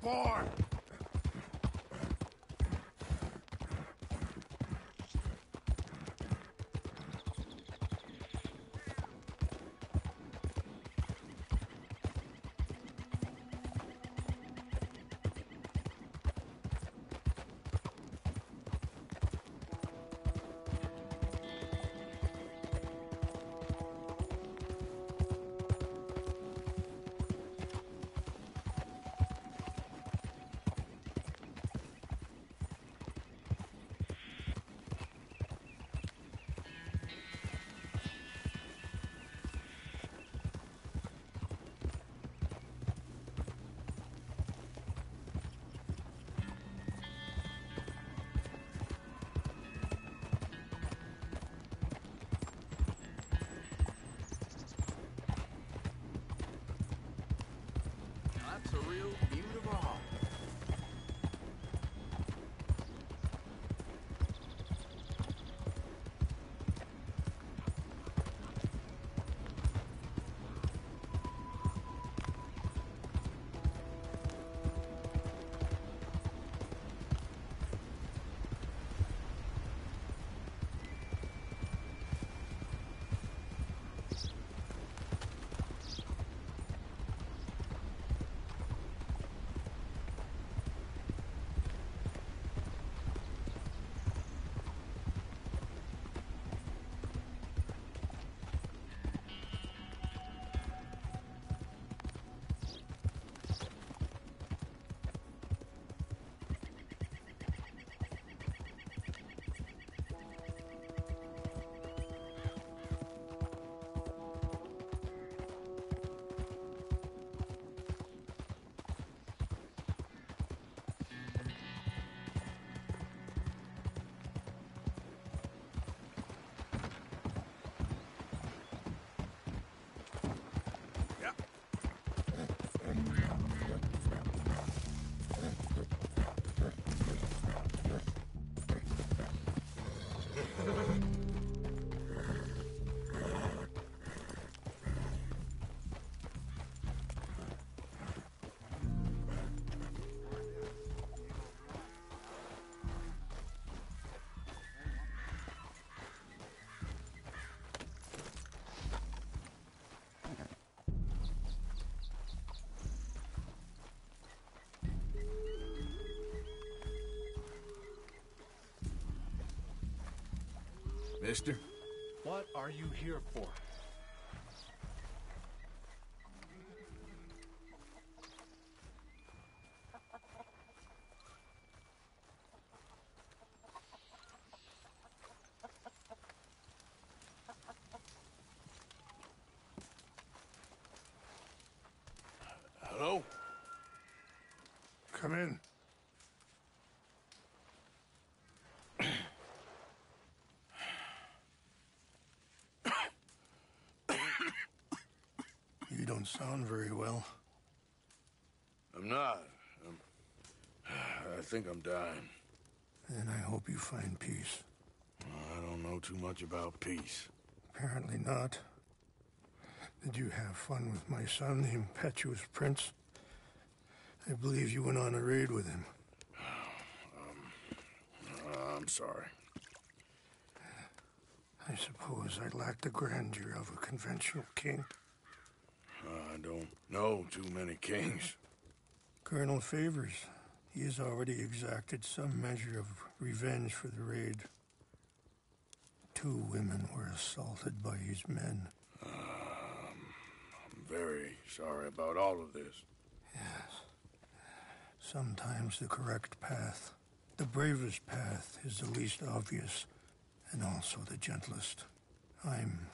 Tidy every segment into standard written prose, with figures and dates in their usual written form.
for? That's a real beautiful. Mister? What are you here for? Hello? Come in. You don't sound very well. I'm not. I think I'm dying. And I hope you find peace. I don't know too much about peace. Apparently not. Did you have fun with my son, the impetuous prince? I believe you went on a raid with him. I'm sorry. I suppose I lack the grandeur of a conventional king. I don't know too many kings. Colonel Favors, he has already exacted some measure of revenge for the raid. 2 women were assaulted by his men. I'm very sorry about all of this. Yes. Sometimes the correct path, the bravest path, is the least obvious, and also the gentlest. I'm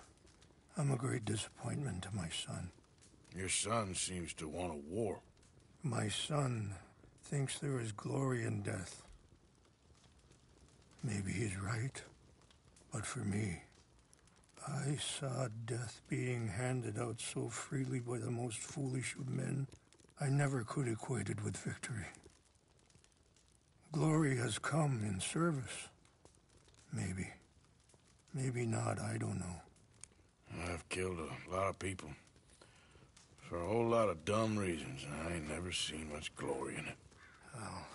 a great disappointment to my son. Your son seems to want a war. My son thinks there is glory in death. Maybe he's right, but for me, I saw death being handed out so freely by the most foolish of men, I never could equate it with victory. Glory has come in service. Maybe. Maybe not, I don't know. I've killed a lot of people. For a whole lot of dumb reasons, and I ain't never seen much glory in it. Well,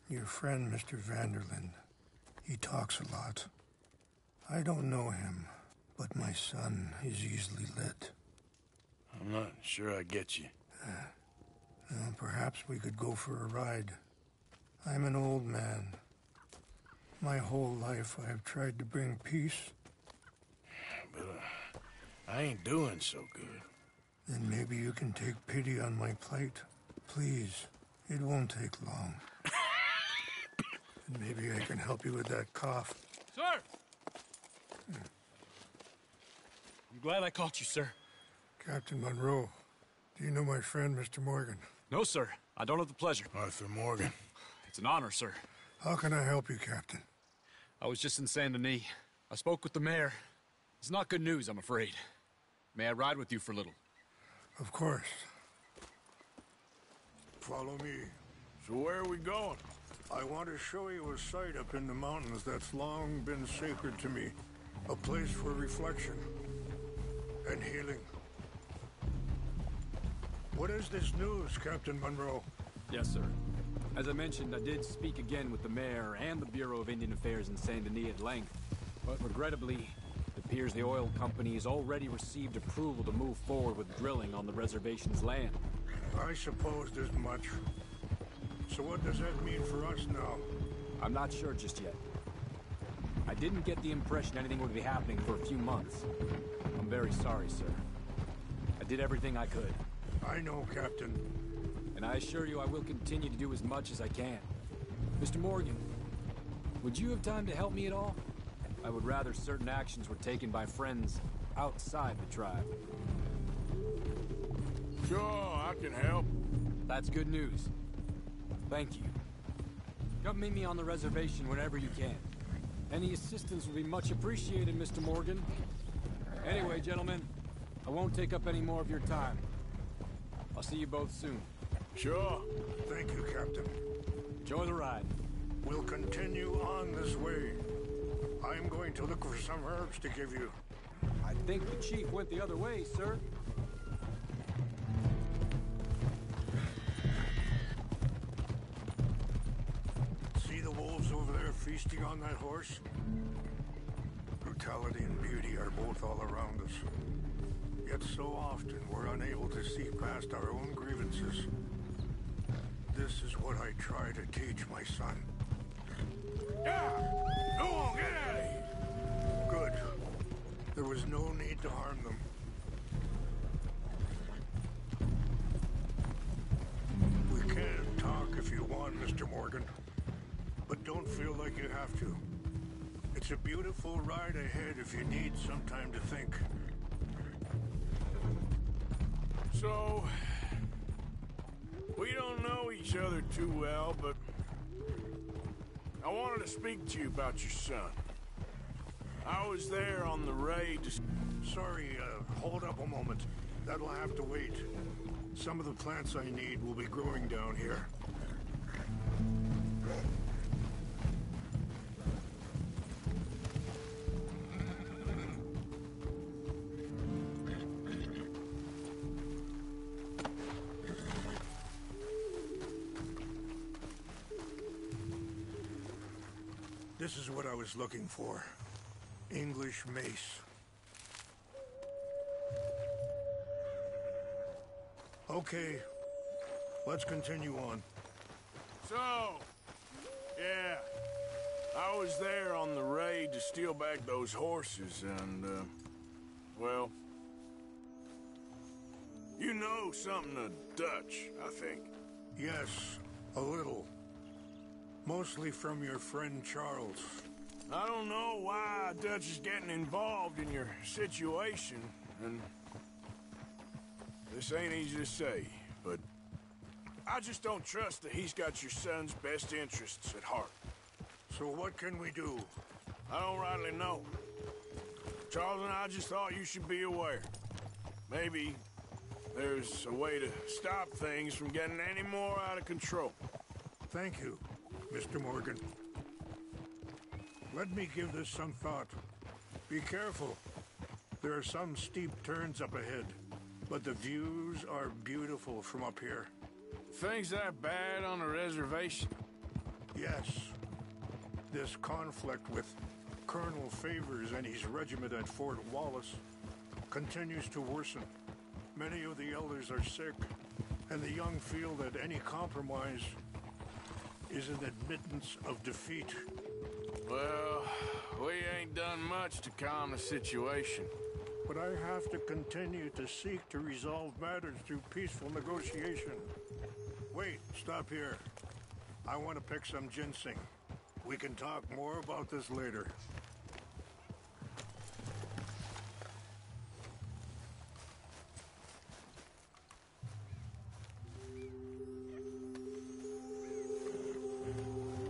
your friend, Mr. Vanderlyn, he talks a lot. I don't know him, but my son is easily led. I'm not sure I get you. Well, perhaps we could go for a ride. I'm an old man. My whole life I have tried to bring peace. But I ain't doing so good. Then maybe you can take pity on my plight. Please, it won't take long. And maybe I can help you with that cough. Sir! I'm glad I caught you, sir. Captain Monroe, do you know my friend, Mr. Morgan? No, sir. I don't have the pleasure. Arthur Morgan. It's an honor, sir. How can I help you, Captain? I was just in Saint Denis. I spoke with the mayor. It's not good news, I'm afraid. May I ride with you for a little? Of course. Follow me. So where are we going? I want to show you a site up in the mountains that's long been sacred to me. A place for reflection and healing. What is this news, Captain Monroe? Yes, sir. As I mentioned, I did speak again with the mayor and the Bureau of Indian Affairs in Saint Denis at length. But regrettably, it appears the oil company has already received approval to move forward with drilling on the reservation's land. I supposed as much. So what does that mean for us now? I'm not sure just yet. I didn't get the impression anything would be happening for a few months. I'm very sorry, sir. I did everything I could. I know, Captain. And I assure you I will continue to do as much as I can. Mr. Morgan, would you have time to help me at all? I would rather certain actions were taken by friends outside the tribe. Sure, I can help. That's good news. Thank you. Come meet me on the reservation whenever you can. Any assistance will be much appreciated, Mr. Morgan. Anyway, gentlemen, I won't take up any more of your time. I'll see you both soon. Sure. Thank you, Captain. Enjoy the ride. We'll continue on this way. I'm going to look for some herbs to give you. I think the chief went the other way, sir. See the wolves over there feasting on that horse? Brutality and beauty are both all around us. Yet so often we're unable to see past our own grievances. This is what I try to teach my son. Yeah! Go on, get out of here! Good. There was no need to harm them. We can talk if you want, Mr. Morgan. But don't feel like you have to. It's a beautiful ride ahead if you need some time to think. So, we don't know each other too well, but I wanted to speak to you about your son. I was there on the raid to... Sorry, hold up a moment. That'll have to wait. Some of the plants I need will be growing down here. This is what I was looking for. English mace. Okay, let's continue on. So, yeah, I was there on the raid to steal back those horses, and, well, you know something of Dutch, I think. Yes, a little. Mostly from your friend Charles. I don't know why Dutch is getting involved in your situation, and this ain't easy to say, but I just don't trust that he's got your son's best interests at heart. So what can we do? I don't rightly know. Charles and I just thought you should be aware. Maybe there's a way to stop things from getting any more out of control. Thank you, Mr. Morgan. Let me give this some thought. Be careful. There are some steep turns up ahead. but the views are beautiful from up here. Things that bad on the reservation? Yes. This conflict with Colonel Favors and his regiment at Fort Wallace continues to worsen. Many of the elders are sick, and the young feel that any compromise is an admittance of defeat. Well, we ain't done much to calm the situation. But I have to continue to seek to resolve matters through peaceful negotiation. Wait, stop here. I want to pick some ginseng. We can talk more about this later.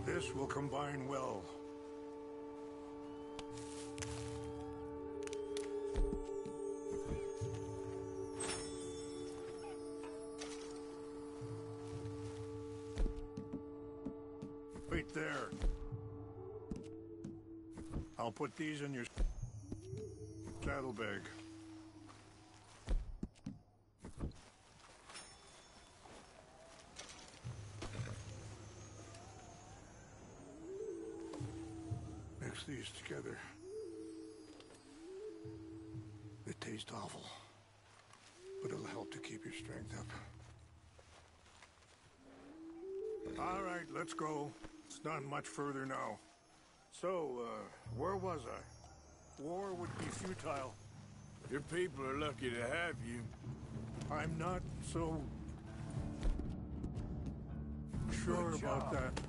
This will combine well. Wait there. I'll put these in your saddlebag. Mix these together. They taste awful, but it'll help to keep your strength up. All right, let's go. It's not much further now. So, where was I? War would be futile. Your people are lucky to have you. I'm not so sure about that.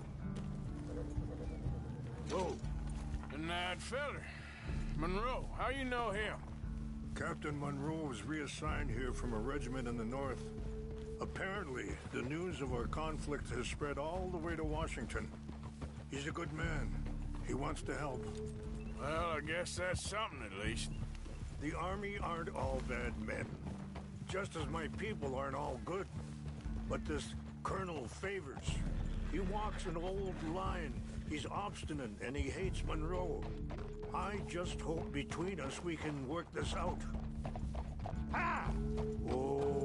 Whoa. And that feller, Monroe, how you know him? Captain Monroe was reassigned here from a regiment in the north. Apparently, the news of our conflict has spread all the way to Washington. He's a good man. He wants to help. Well, I guess that's something at least. The army aren't all bad men. Just as my people aren't all good. But this Colonel Favors, he walks an old line. He's obstinate and he hates Monroe. I just hope between us we can work this out. Ha! Oh.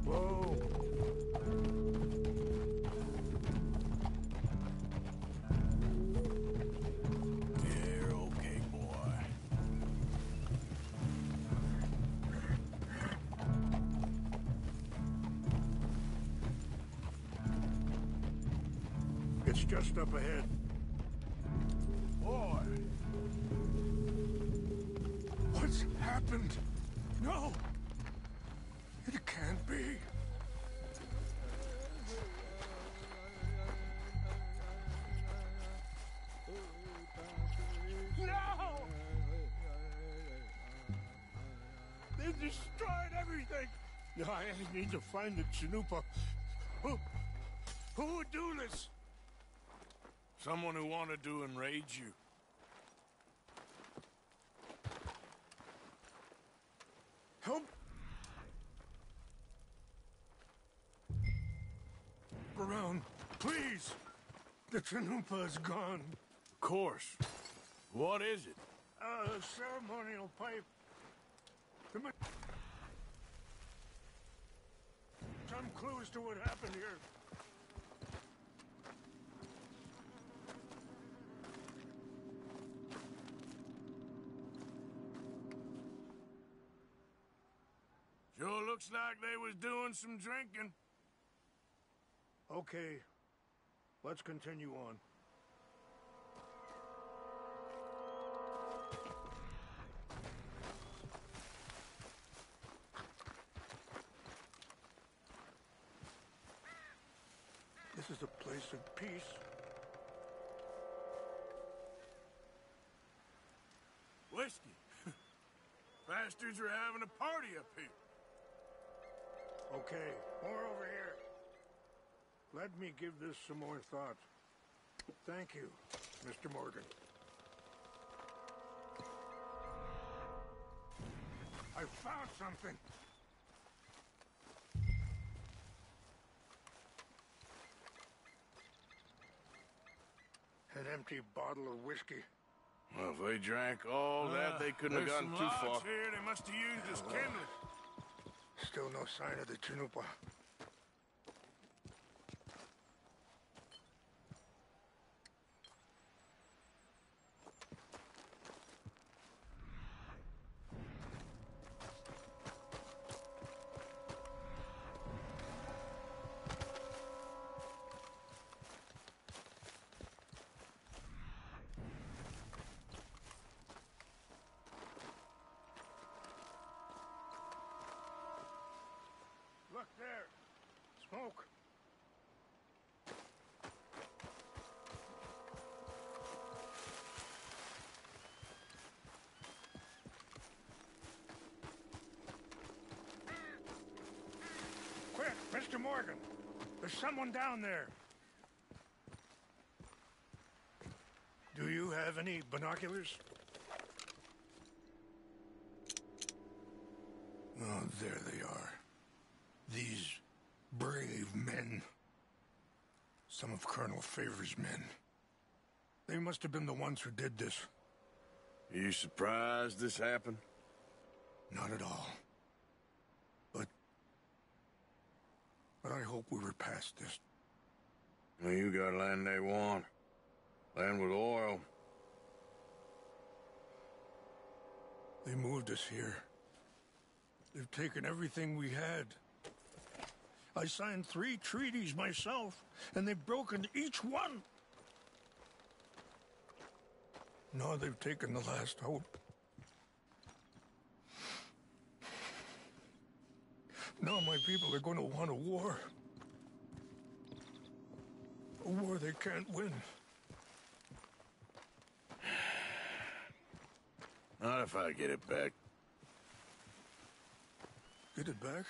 Whoa. You're okay, boy. It's just up ahead. Boy. What's happened? No! It can't be. No! They destroyed everything! I need to find the Chanupa. Who would do this? Someone who wanted to enrage you. Help! Around, please! The Chanupa is gone. Of course. What is it? A ceremonial pipe. Some clues to what happened here. Sure looks like they was doing some drinking. Okay, let's continue on. is a place of peace. Whiskey. Bastards are having a party up here. Okay, more over here. Let me give this some more thought. Thank you, Mr. Morgan. I found something. An empty bottle of whiskey. Well, if they drank all that, they couldn't have gotten too far. Here. They must have used as kindling. Still no sign of the Chanupa. Look there. Smoke. Quick, Mr. Morgan. There's someone down there. Do you have any binoculars? Oh, there they are. These brave men. Some of Colonel Favor's men. They must have been the ones who did this. Are you surprised this happened? Not at all. But I hope we were past this. Well, you got land they want. Land with oil. They moved us here. They've taken everything we had. I signed 3 treaties myself, and they've broken each one. Now they've taken the last hope. Now my people are going to want a war. A war they can't win. Not if I get it back. Get it back?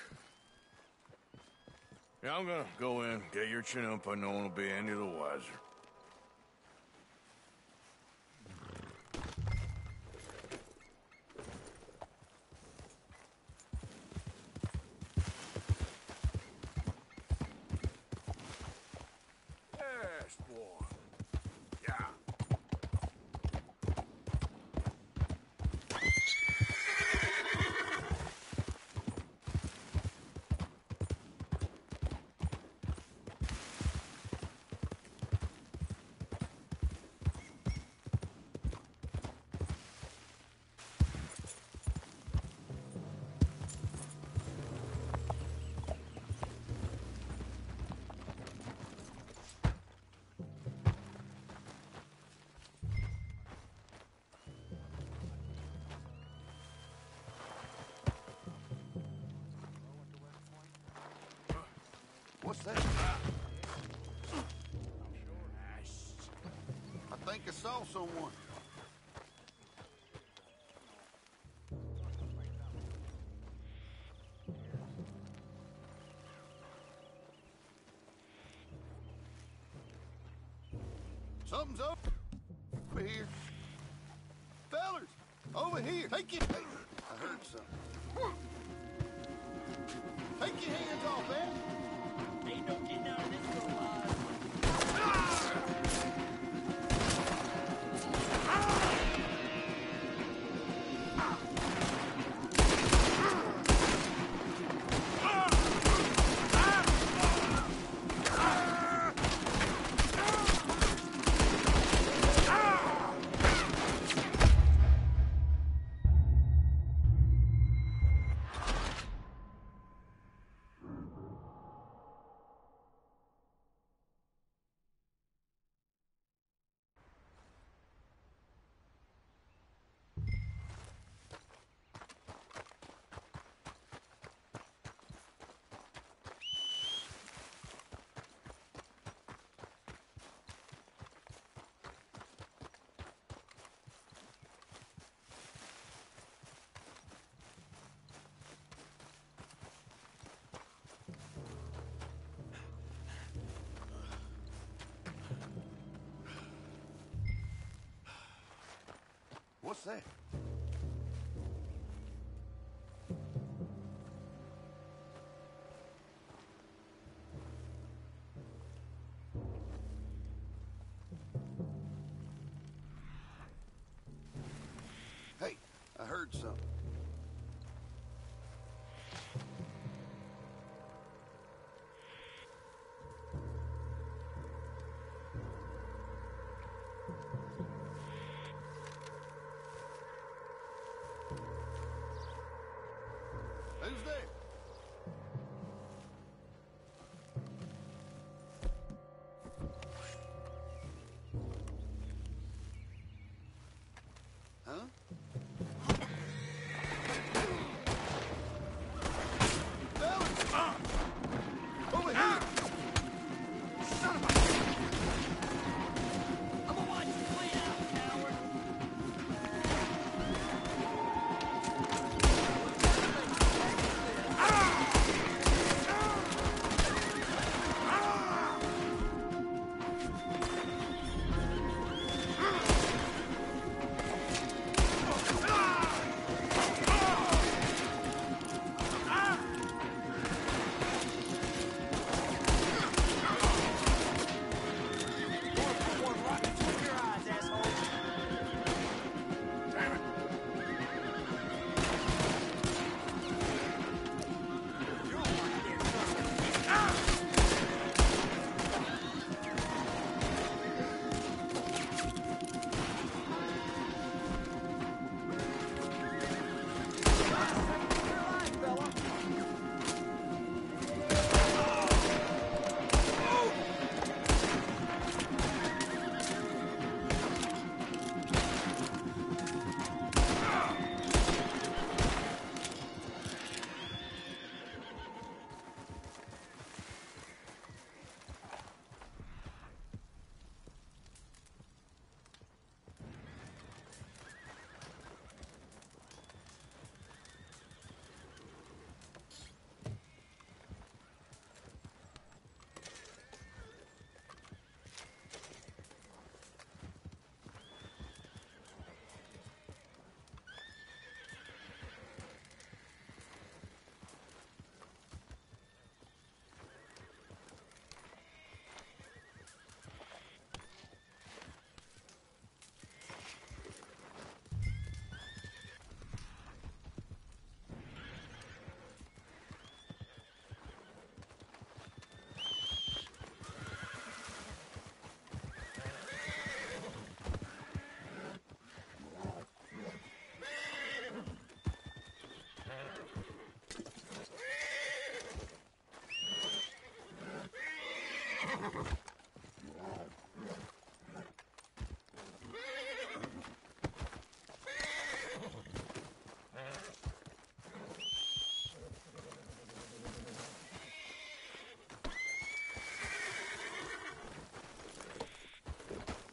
Yeah, I'm gonna go in, get your chin up. No one will be any the wiser. Yes, boy. Yeah. What's that? I think I saw someone. Something's over here. Fellers, over here. Take it. I heard something. Take your hands off, man. Ain't no getting out of this one alive. What's that? Hey, I heard something. Who's there? Huh? Fellas! Over here! Son of a... I'm gonna watch you bleed out, coward.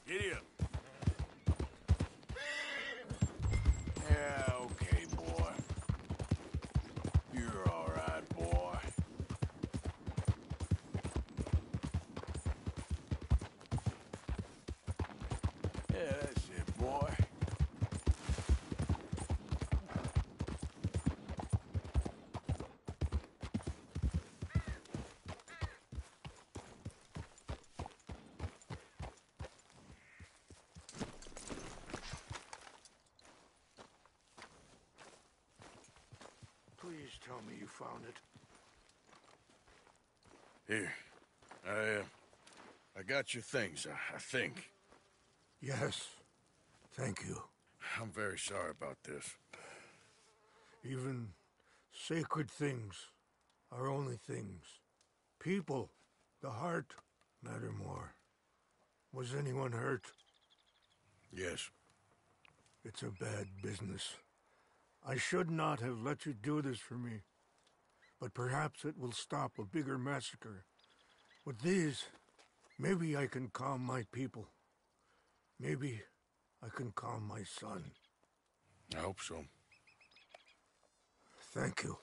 Giddy up. Yeah, okay, boy. You're all right, boy. Yeah, that's it, boy. Please tell me you found it. Here. I got your things, I think. Yes. Thank you. I'm very sorry about this. Even sacred things are only things. People, the heart, matter more. Was anyone hurt? Yes. It's a bad business. I should not have let you do this for me. But perhaps it will stop a bigger massacre. With these, maybe I can calm my people. Maybe I can calm my son. I hope so. Thank you.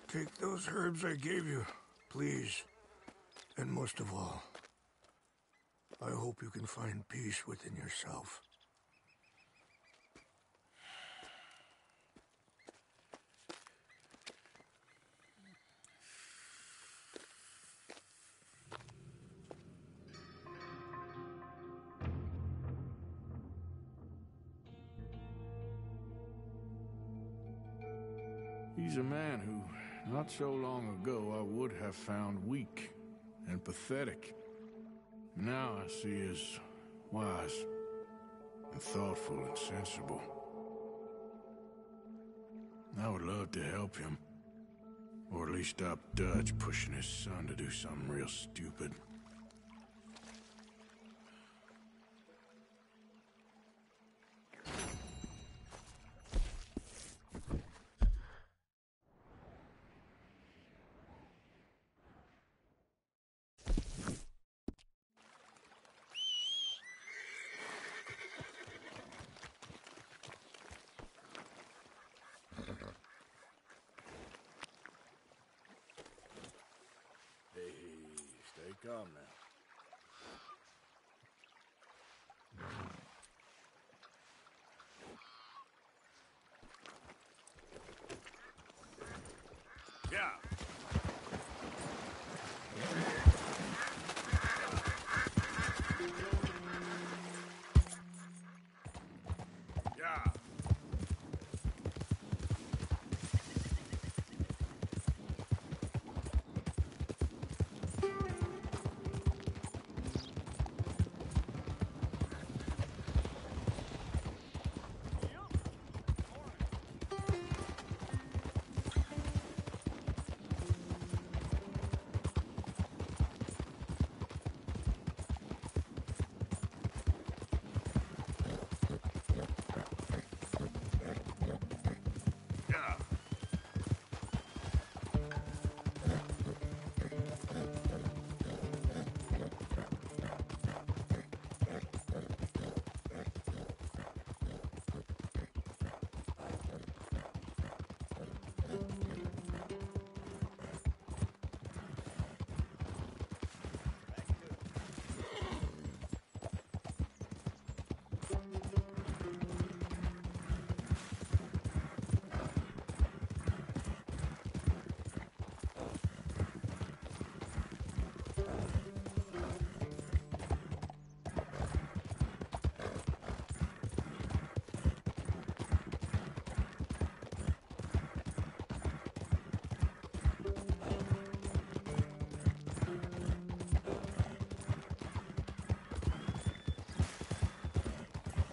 Take those herbs I gave you, please. And most of all, I hope you can find peace within yourself. He's a man who, not so long ago, I would have found weak and pathetic. Now I see as wise and thoughtful and sensible. I would love to help him. Or at least stop Dutch pushing his son to do something real stupid. Stay calm now. Yeah. Yeah.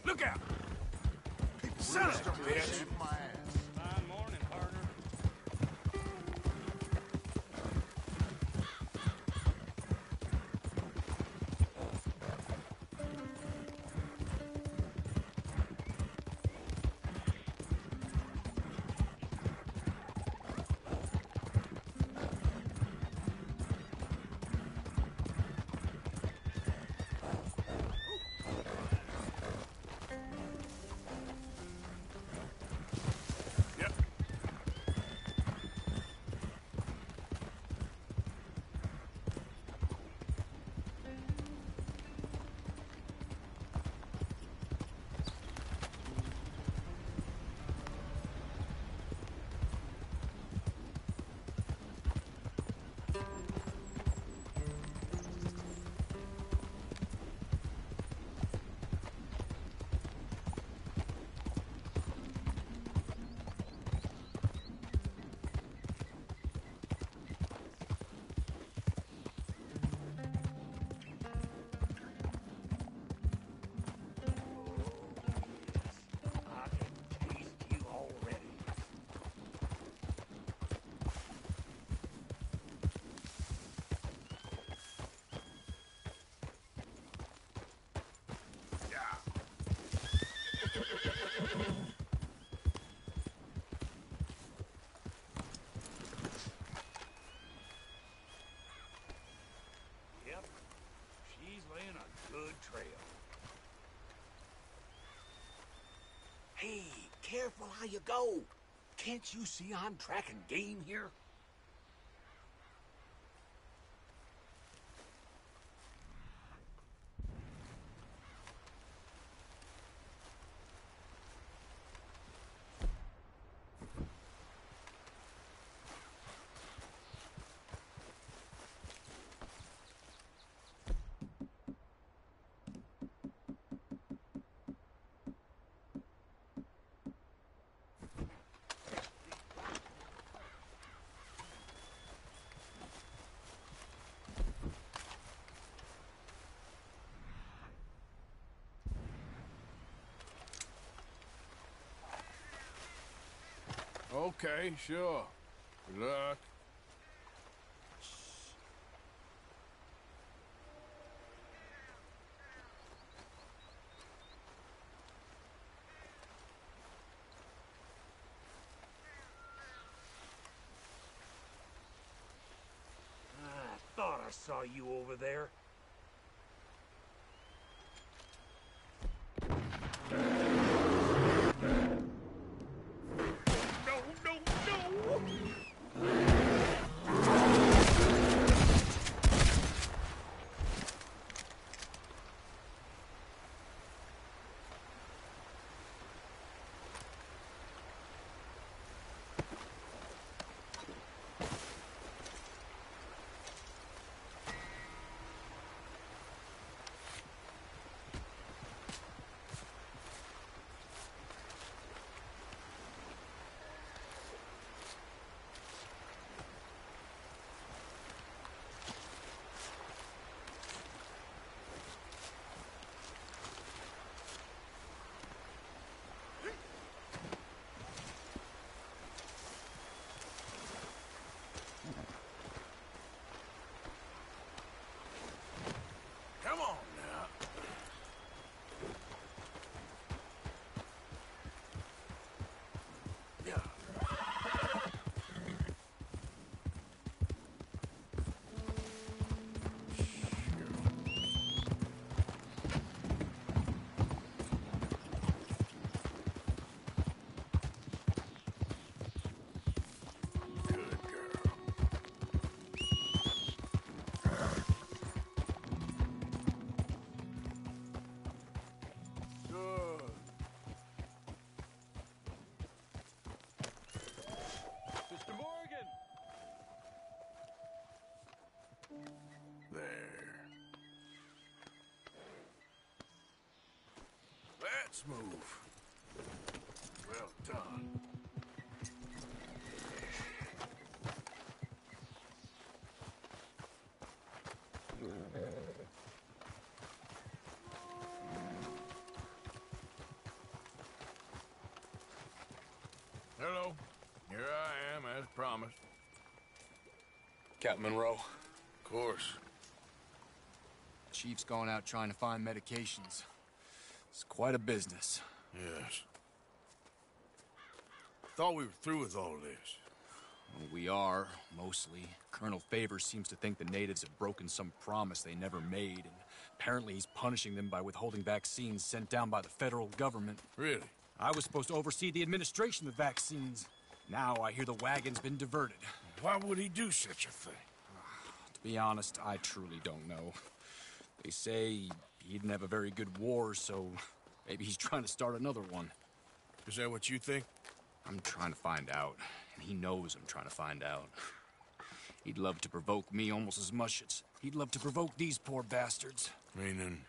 Look out! Son of a bitch! Fine morning, partner. Yep. I can taste you already. Yep, she's laying a good trail. Hey, careful how you go. Can't you see I'm tracking game here? Okay, sure. Good luck. I thought I saw you over there. No, no, no! Come on now. Yeah. Good girl. Good. Mr. Morgan! There. Let's move. Well done. Hello. Here I am, as promised. Captain Monroe. Of course. Chief's going out trying to find medications. It's quite a business. Yes. Thought we were through with all this. Well, we are, mostly. Colonel Favors seems to think the natives have broken some promise they never made, and apparently he's punishing them by withholding vaccines sent down by the federal government. Really? I was supposed to oversee the administration of vaccines. Now I hear the wagon's been diverted. Why would he do such a thing? To be honest, I truly don't know. They say he didn't have a very good war, so maybe he's trying to start another one. Is that what you think? I'm trying to find out, and he knows I'm trying to find out. He'd love to provoke me almost as much as he'd love to provoke these poor bastards. Meaning?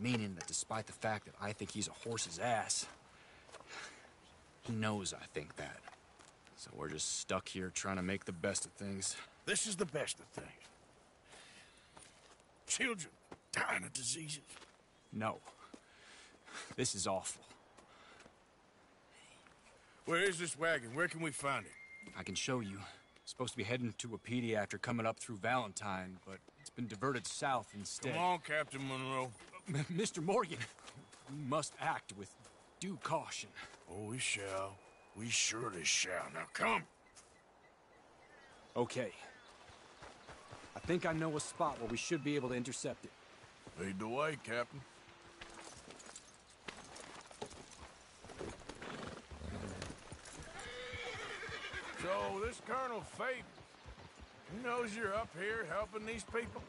Meaning that despite the fact that I think he's a horse's ass, he knows I think that. So we're just stuck here trying to make the best of things. This is the best of things. Children dying of diseases. No. This is awful. Where is this wagon? Where can we find it? I can show you. It's supposed to be heading to a PD after coming up through Valentine, but it's been diverted south instead. Come on, Captain Monroe. Mr. Morgan, we must act with due caution. Oh, we shall. We surely shall. Now come. Okay. I think I know a spot where we should be able to intercept it. Lead the way, Captain. So, this Colonel Favors, he knows you're up here helping these people?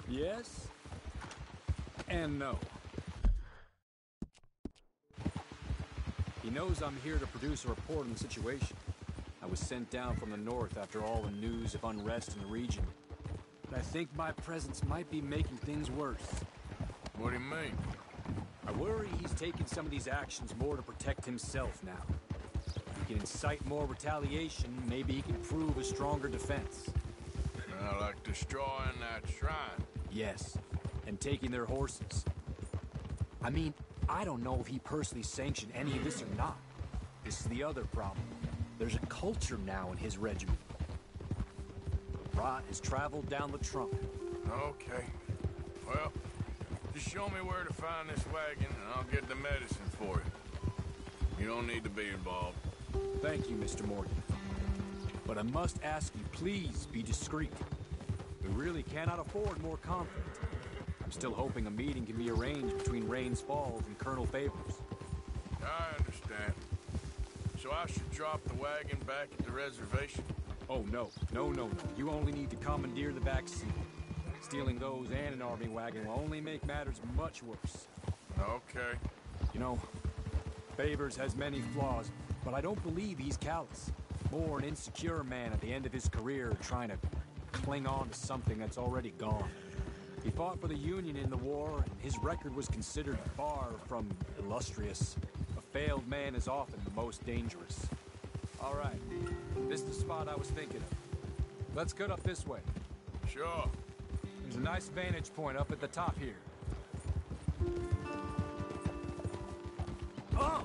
Yes and no. He knows I'm here to produce a report on the situation. I was sent down from the north after all the news of unrest in the region. But I think my presence might be making things worse. What do you mean? I worry he's taking some of these actions more to protect himself now. If he can incite more retaliation, maybe he can prove a stronger defense. Like destroying that shrine. Yes, and taking their horses. I mean, I don't know if he personally sanctioned any of this or not. This is the other problem. There's a culture now in his regiment. The rot has traveled down the trunk. Okay. Well, just show me where to find this wagon, and I'll get the medicine for you. You don't need to be involved. Thank you, Mr. Morgan. But I must ask you, please be discreet. We really cannot afford more conflict. I'm still hoping a meeting can be arranged between Rains Falls and Colonel Favors. I understand. So I should drop the wagon back at the reservation? Oh, no. No. You only need to commandeer the back seat. Stealing those and an army wagon will only make matters much worse. Okay. You know, Favors has many flaws, but I don't believe he's callous. More an insecure man at the end of his career trying to cling on to something that's already gone. He fought for the Union in the war, and his record was considered far from illustrious. A failed man is often the most dangerous. All right, this is the spot I was thinking of. Let's cut up this way. Sure. There's a nice vantage point up at the top here. Oh!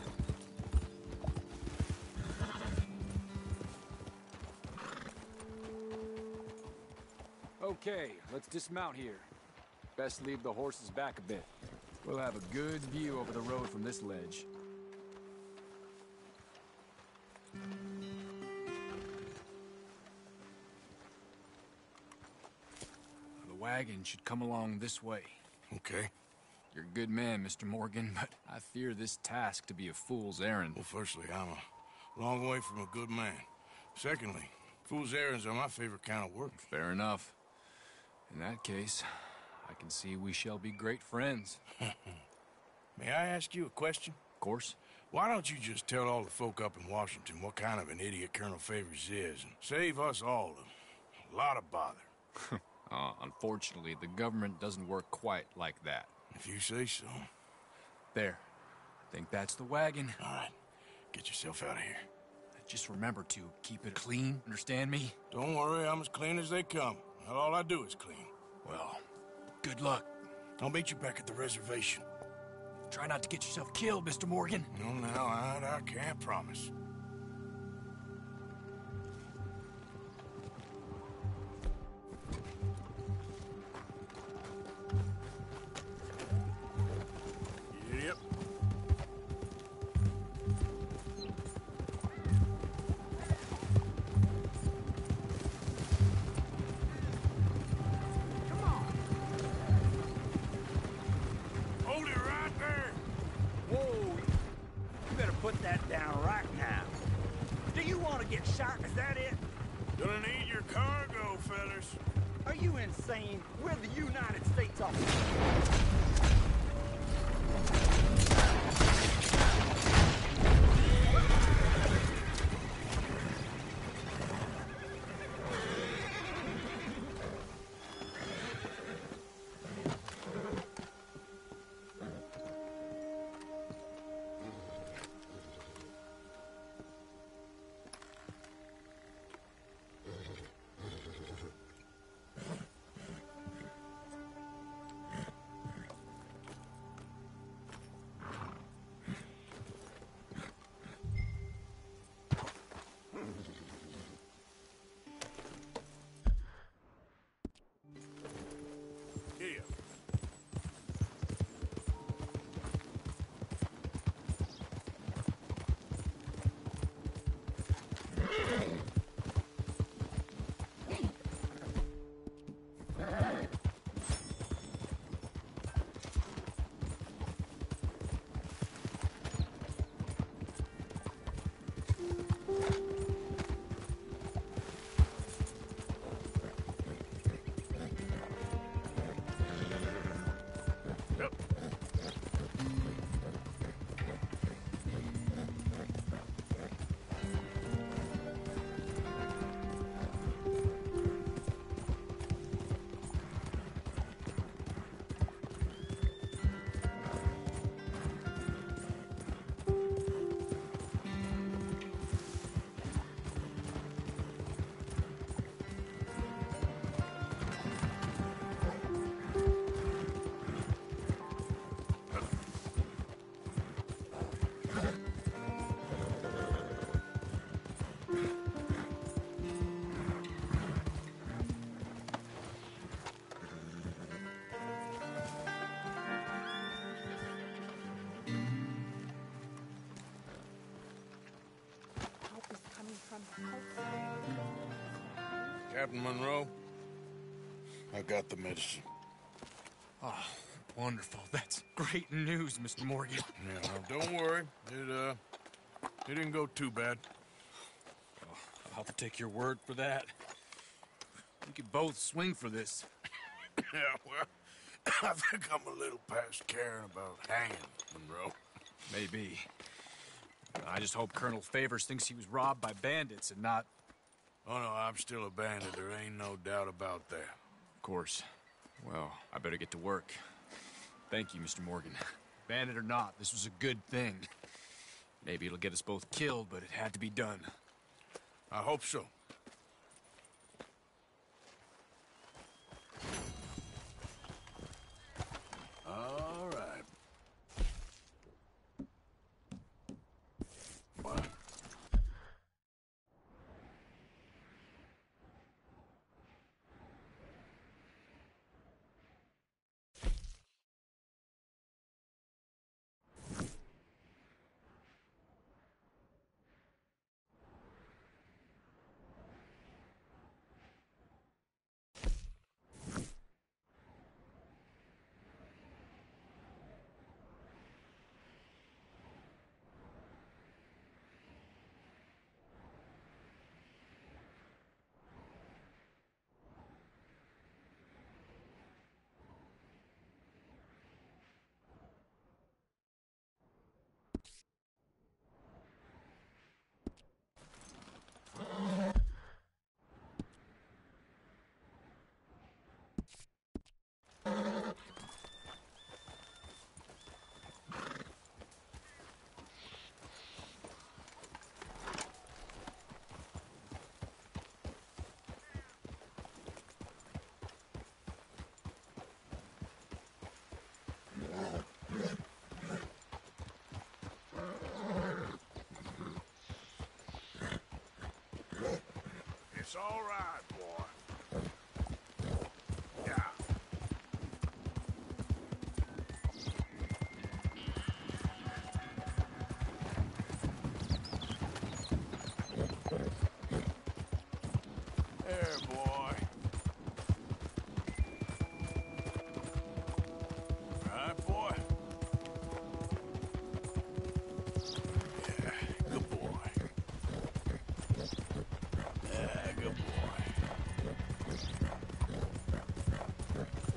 Okay, let's dismount here. Best leave the horses back a bit. We'll have a good view over the road from this ledge. The wagon should come along this way. Okay. You're a good man, Mr. Morgan, but I fear this task to be a fool's errand. Well, firstly, I'm a long way from a good man. Secondly, fool's errands are my favorite kind of work. Fair enough. In that case, I can see we shall be great friends. May I ask you a question? Of course. Why don't you just tell all the folk up in Washington what kind of an idiot Colonel Favors is, and save us all a lot of bother? Unfortunately, the government doesn't work quite like that. If you say so. There. I think that's the wagon. All right. Get yourself out of here. Just remember to keep it clean, understand me? Don't worry, I'm as clean as they come. Not all I do is clean. Well, good luck. I'll meet you back at the reservation. Try not to get yourself killed, Mr. Morgan. No, I can't promise. Yep. Hold it right there. Whoa! You better put that down right now. Do you want to get shot? Is that it? Gonna need your cargo, fellas. Are you insane? We're the United States of... Captain Monroe, I got the medicine. Oh, wonderful. That's great news, Mr. Morgan. Yeah, now, don't worry. It didn't go too bad. Oh, I'll take your word for that. We could both swing for this. Yeah, well, I think I'm a little past caring about hanging, Monroe. Maybe. I just hope Colonel Favors thinks he was robbed by bandits and not... Oh, no, I'm still a bandit. There ain't no doubt about that. Of course. Well, I better get to work. Thank you, Mr. Morgan. Bandit or not, this was a good thing. Maybe it'll get us both killed, but it had to be done. I hope so. All right. What? It's all right, boy. Yeah. There, boy. Right, boy. Yeah, good boy. Yeah, good boy.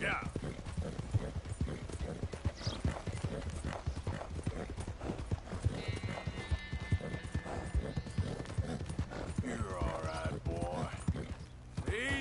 Yeah. You're all right, boy. See?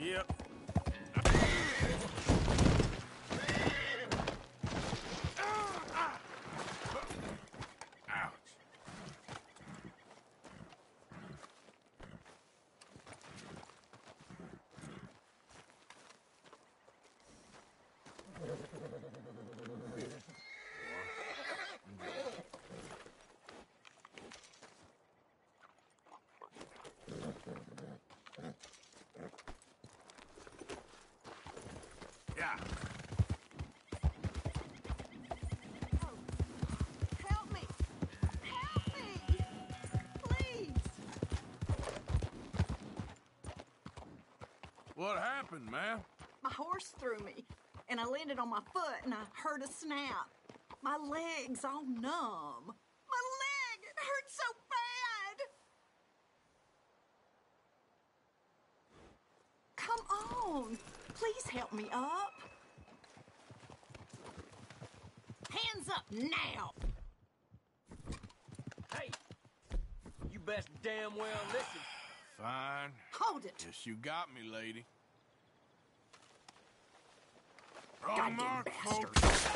Yep. Ouch. Yeah. Help me! Help me! Please! What happened, man? My horse threw me, and I landed on my foot, and I heard a snap. My leg's all numb. My leg! It hurts so bad! Come on! Please help me up. Hands up now! Hey! You best damn well listen. Fine. Hold it! Yes, you got me, lady. Goddamn Mark, bastards! folks.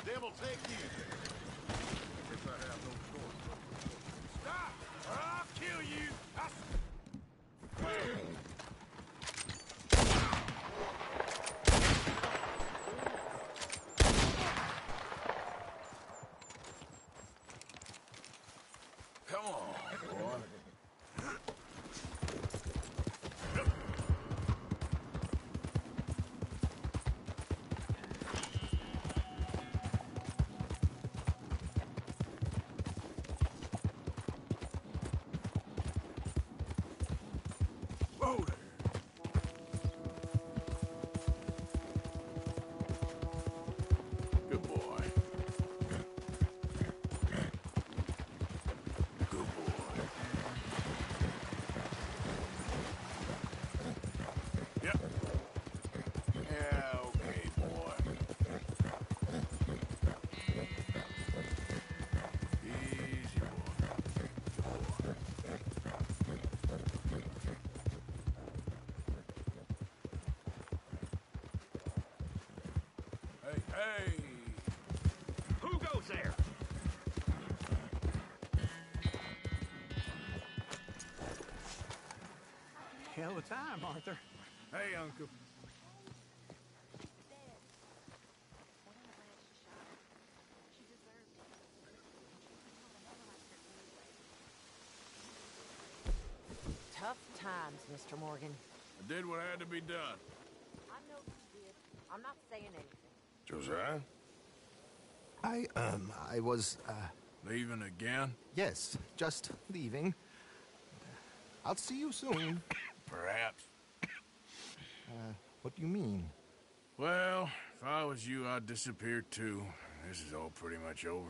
Them will take you. Guess I have no choice. Stop, or I'll kill you. Come on, boy. Whoa there. Good boy. Good boy. Yep. Yeah, okay, boy. Easy, boy. Hey, hey! Who goes there? Hell of a time, Arthur. Hey, Uncle. Tough times, Mr. Morgan. I did what had to be done. I know you did. I'm not saying anything. Josiah? I was, Leaving again? yes, just leaving. I'll see you soon. Perhaps. What do you mean? Well, if I was you, I'd disappear too. This is all pretty much over.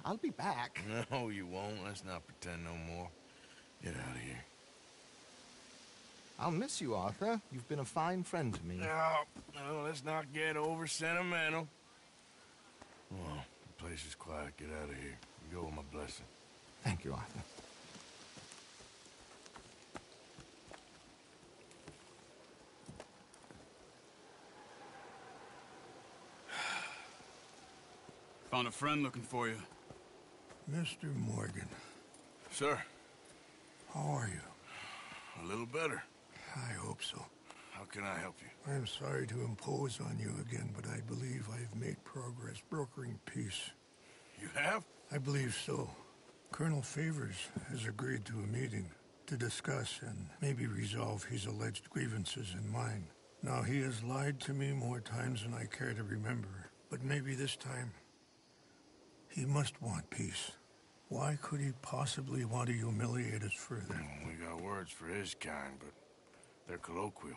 I'll be back. No, you won't. Let's not pretend no more. Get out of here. I'll miss you, Arthur. You've been a fine friend to me. No, let's not get over sentimental. Well, the place is quiet. Get out of here. You go with my blessing. Thank you, Arthur. Found a friend looking for you. Mr. Morgan, Sir, how are you? a little better. I hope so. How can I help you? I'm sorry to impose on you again, but I believe I've made progress brokering peace. You have? I believe so. Colonel Favors has agreed to a meeting to discuss and maybe resolve his alleged grievances and mine. Now, he has lied to me more times than I care to remember, but maybe this time he must want peace. Why could he possibly want to humiliate us further? We got words for his kind, but they're colloquial.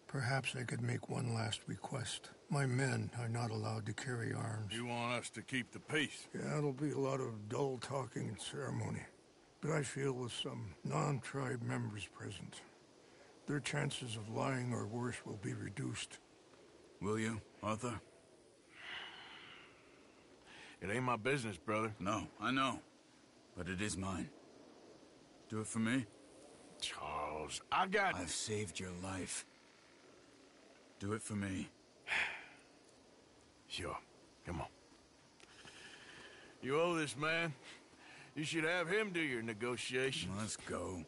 Perhaps I could make one last request. My men are not allowed to carry arms. You want us to keep the peace? Yeah, it'll be a lot of dull talking and ceremony. But I feel with some non-tribe members present, their chances of lying or worse will be reduced. Will you, Arthur? It ain't my business, brother. No, I know. But it is mine. Do it for me? Charles, I've saved your life. Do it for me. Sure. Come on. You owe this man. You should have him do your negotiations. Let's go.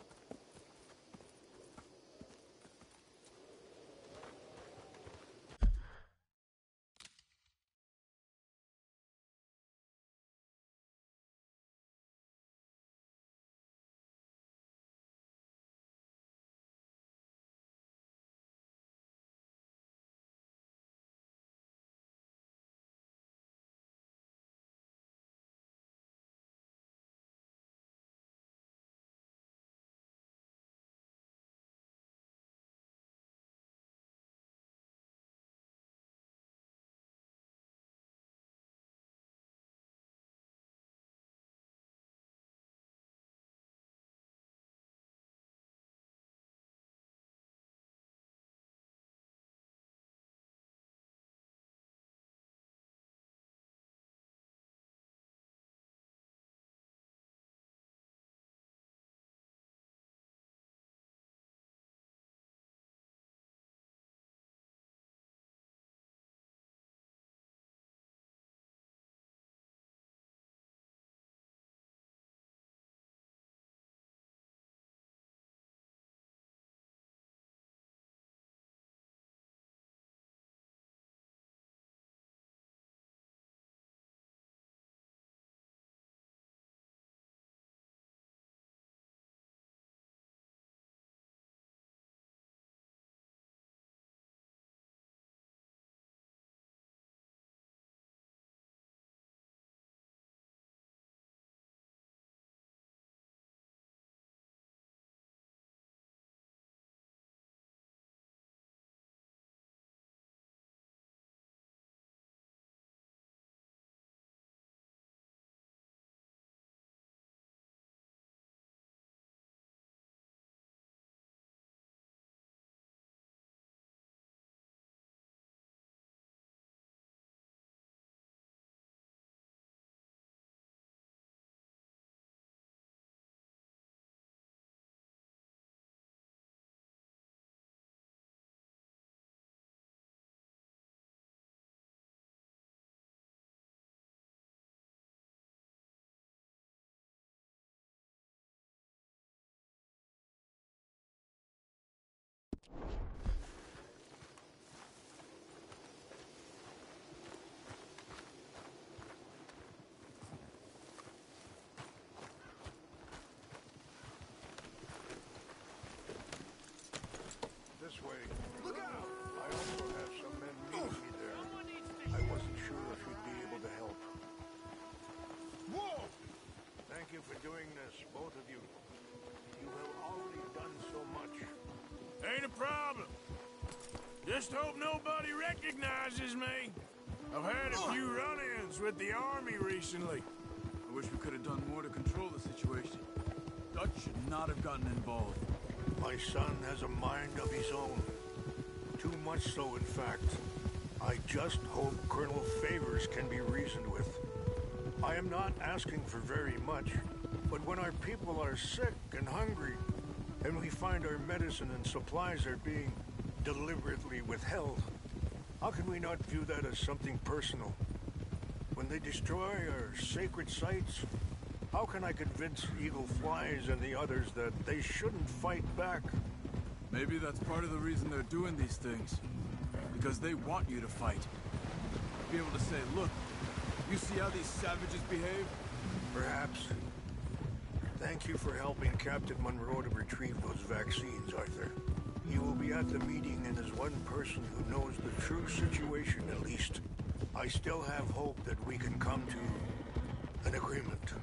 This way. Look out! I also have some men meeting me there. I wasn't sure if you'd be able to help. Whoa! Thank you for doing this, both of you. You have already done so much. Ain't a problem. Just hope nobody recognizes me. I've had a few run-ins with the army recently. I wish we could have done more to control the situation. Dutch should not have gotten involved. My son has a mind of his own. Too much so, in fact. I just hope Colonel Favors can be reasoned with. I am not asking for very much, but when our people are sick and hungry, and we find our medicine and supplies are being deliberately withheld, how can we not view that as something personal? When they destroy our sacred sites, how can I convince Eagle Flies and the others that they shouldn't fight back? Maybe that's part of the reason they're doing these things. Because they want you to fight. Be able to say, look, you see how these savages behave? Perhaps. Thank you for helping Captain Monroe to retrieve those vaccines, Arthur. You will be at the meeting and as one person who knows the true situation, at least. I still have hope that we can come to An agreement.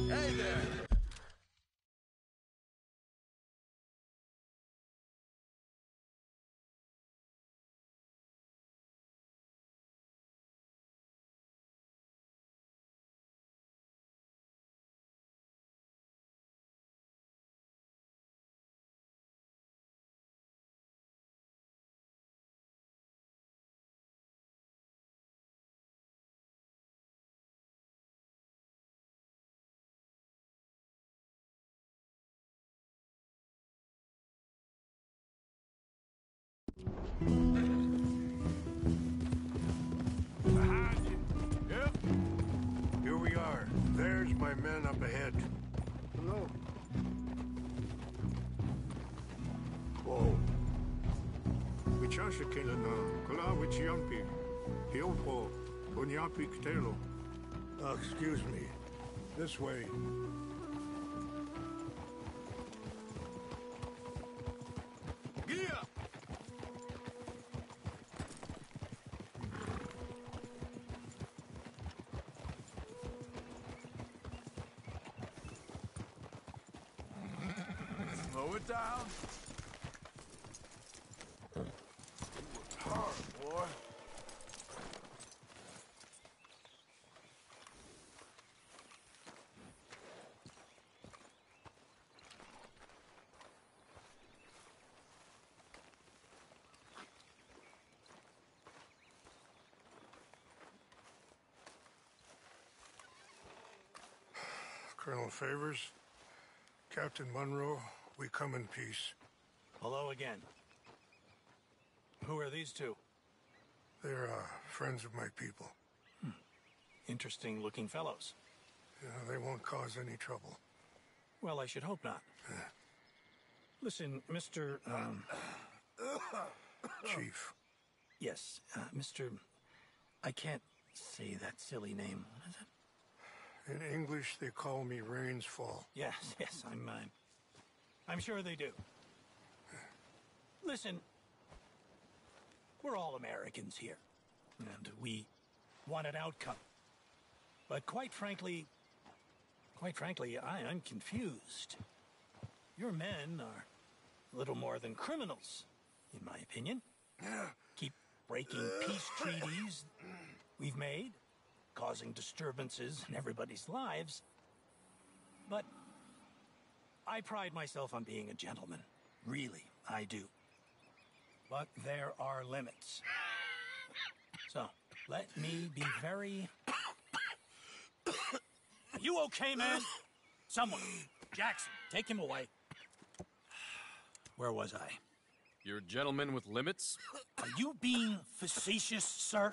Hey there! Behind you. Yep. Here we are. There's my men up ahead. Hello. Whoa. Wichasha Kelana, Kola Wichiampi, Hiopo, Onyapi Ktelo. Excuse me. This way. Gia! Slow it down. You worked hard, boy. Colonel Favors, Captain Monroe, we come in peace. Hello again. Who are these two? They're friends of my people. Interesting looking fellows. Yeah, they won't cause any trouble. Well, I should hope not. Listen, Mr. Chief. Yes, Mr. I can't say that silly name. What is it? In English, they call me Rainsfall. Yes, I'm sure they do. Listen, we're all Americans here, and we want an outcome. But quite frankly, I'm confused. Your men are a little more than criminals, in my opinion. Keep breaking peace treaties we've made, causing disturbances in everybody's lives. But I pride myself on being a gentleman. Really, I do. But there are limits. So, let me be very... You okay, man? Someone. Jackson, take him away. Where was I? You're a gentleman with limits? Are you being facetious, sir?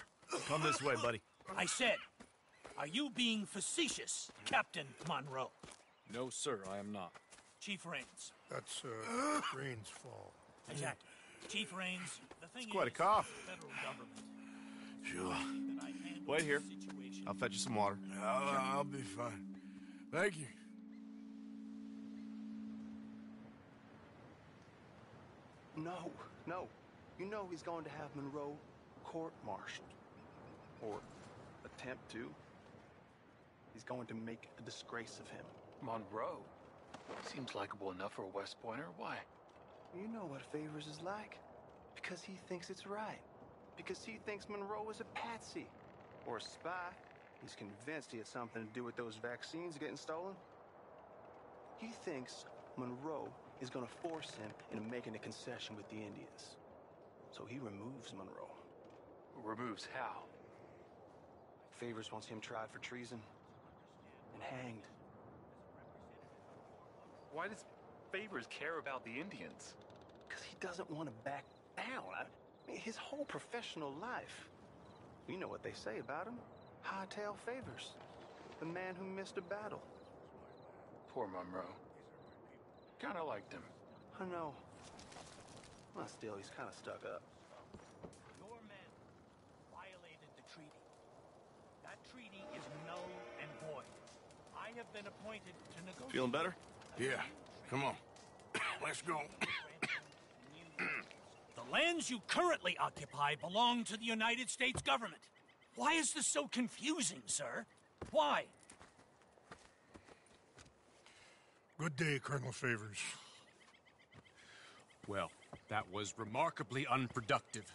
Come this way, buddy. I said, are you being facetious, Captain Monroe? No, sir, I am not. Chief Raines. That's, Rainsfall. Exactly. Chief Raines, the thing It's quite a is, cough. the federal government. Sure. That I handle Wait here. this situation. I'll fetch you some water. I'll be fine. Thank you. No. You know he's going to have Monroe court-martialed. Or attempt to. He's going to make a disgrace of him. Monroe? Seems likable enough for a West Pointer. Why? You know what Favors is like. Because he thinks it's right. Because he thinks Monroe is a patsy. Or a spy. He's convinced he had something to do with those vaccines getting stolen. He thinks Monroe is going to force him into making a concession with the Indians. So he removes Monroe. Removes how? Favors wants him tried for treason and hanged. Why does Favors care about the Indians? Because he doesn't want to back down. I mean, his whole professional life. You know what they say about him. Hightail Favors. The man who missed a battle. Poor Monroe. Kinda liked him. I know. Well, still, he's kind of stuck up. Your men violated the treaty. That treaty is null and void. I have been appointed to negotiate. Feeling better? Yeah. Come on. Let's go. The lands you currently occupy belong to the United States government. Why is this so confusing, sir? Why? Good day, Colonel Favors. Well, that was remarkably unproductive.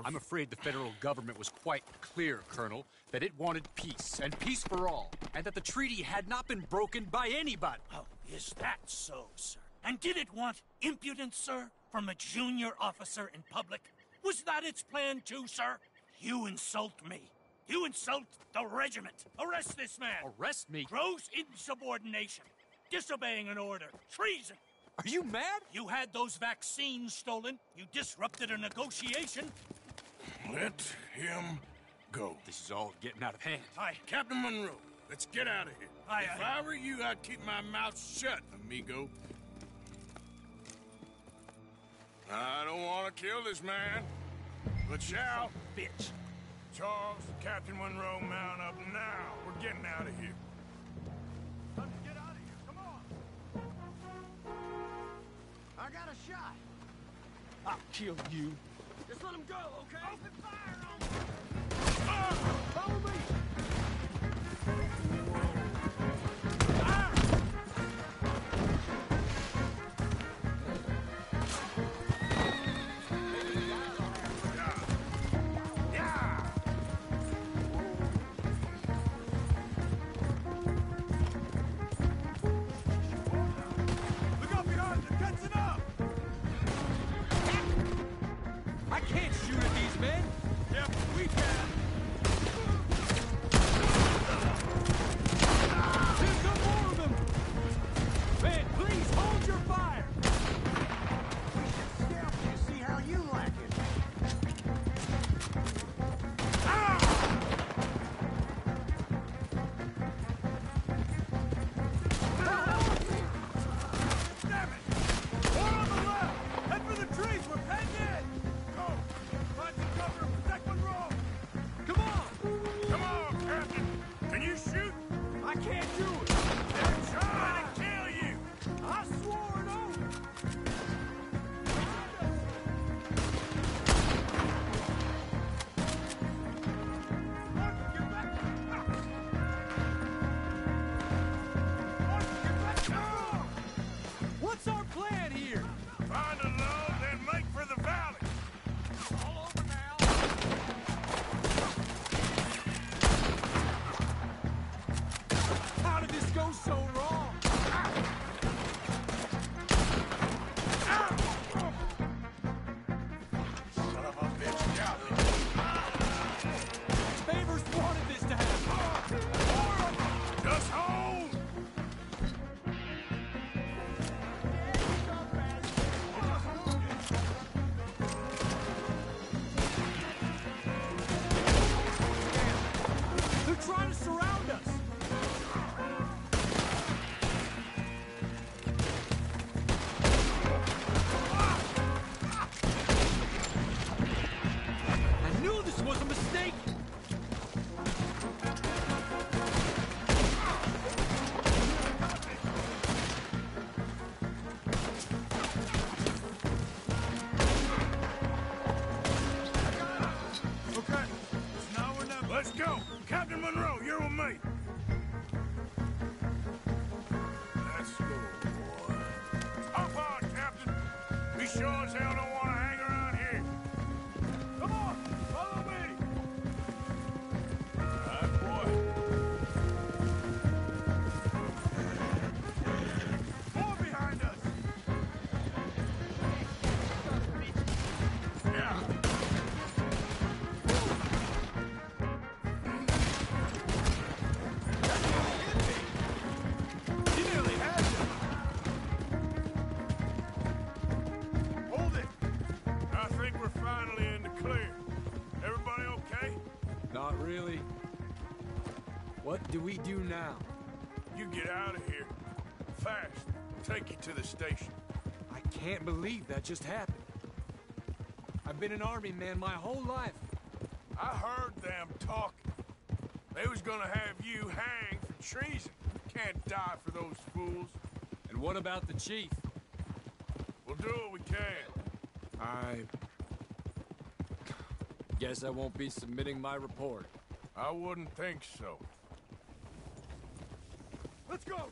I'm afraid the federal government was quite clear, Colonel, that it wanted peace, and peace for all, and that the treaty had not been broken by anybody. Oh, is that so, sir? And did it want impudence, sir, from a junior officer in public? Was that its plan too, sir? You insult me. You insult the regiment. Arrest this man. Arrest me? Gross insubordination. Disobeying an order. Treason. Are you mad? You had those vaccines stolen. You disrupted a negotiation. Let him go. This is all getting out of hand. Aye. Captain Monroe, let's get out of here. Aye, If aye. I were you, I'd keep my mouth shut, amigo. I don't want to kill this man, but shall. Bitch. Charles, Captain Monroe, mount up now. We're getting out of here. Time to get out of here. Come on. I got a shot. I'll kill you. Just let him go, okay? Open fire on him. Follow me. Look out behind you! Catching up! I can't shoot at these men. Yep, we can. There's no more of them. Man, please hold your fire. Scalp you, see how you like it. Damn it! One on the left! Head for the trees! We're penned in! Go! Find some cover and protect Monroe! Come on. Come on, Captain. Can you shoot? I can't do it! They're trying to kill you. I swore an oath! Get back! Get back! What's our plan here? Find a load, then make for the valley. All over now! How did this go so wrong? Son of a bitch, got me. Favors wanted this to happen. Just hold. They're trying to surround us. I knew this was a mistake. Okay, so now we're not... Let's go. Captain Monroe, you're with me. Let's go, boy. Hop on, Captain. We sure as hell don't want to hang around here. Come on, follow me! All right, boy. More behind us! Yeah. What do we do now? You get out of here. Fast. Take you to the station. I can't believe that just happened. I've been an army man my whole life. I heard them talking. They was gonna have you hanged for treason. Can't die for those fools. And what about the chief? We'll do what we can. I guess I won't be submitting my report. I wouldn't think so. Let's go!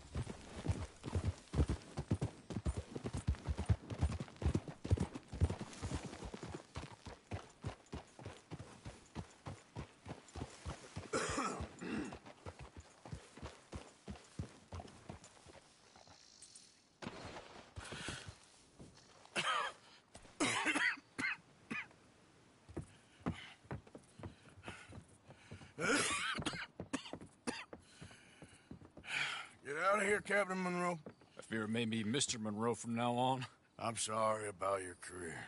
Get out of here, Captain Monroe. I fear it may be Mr. Monroe from now on. I'm sorry about your career.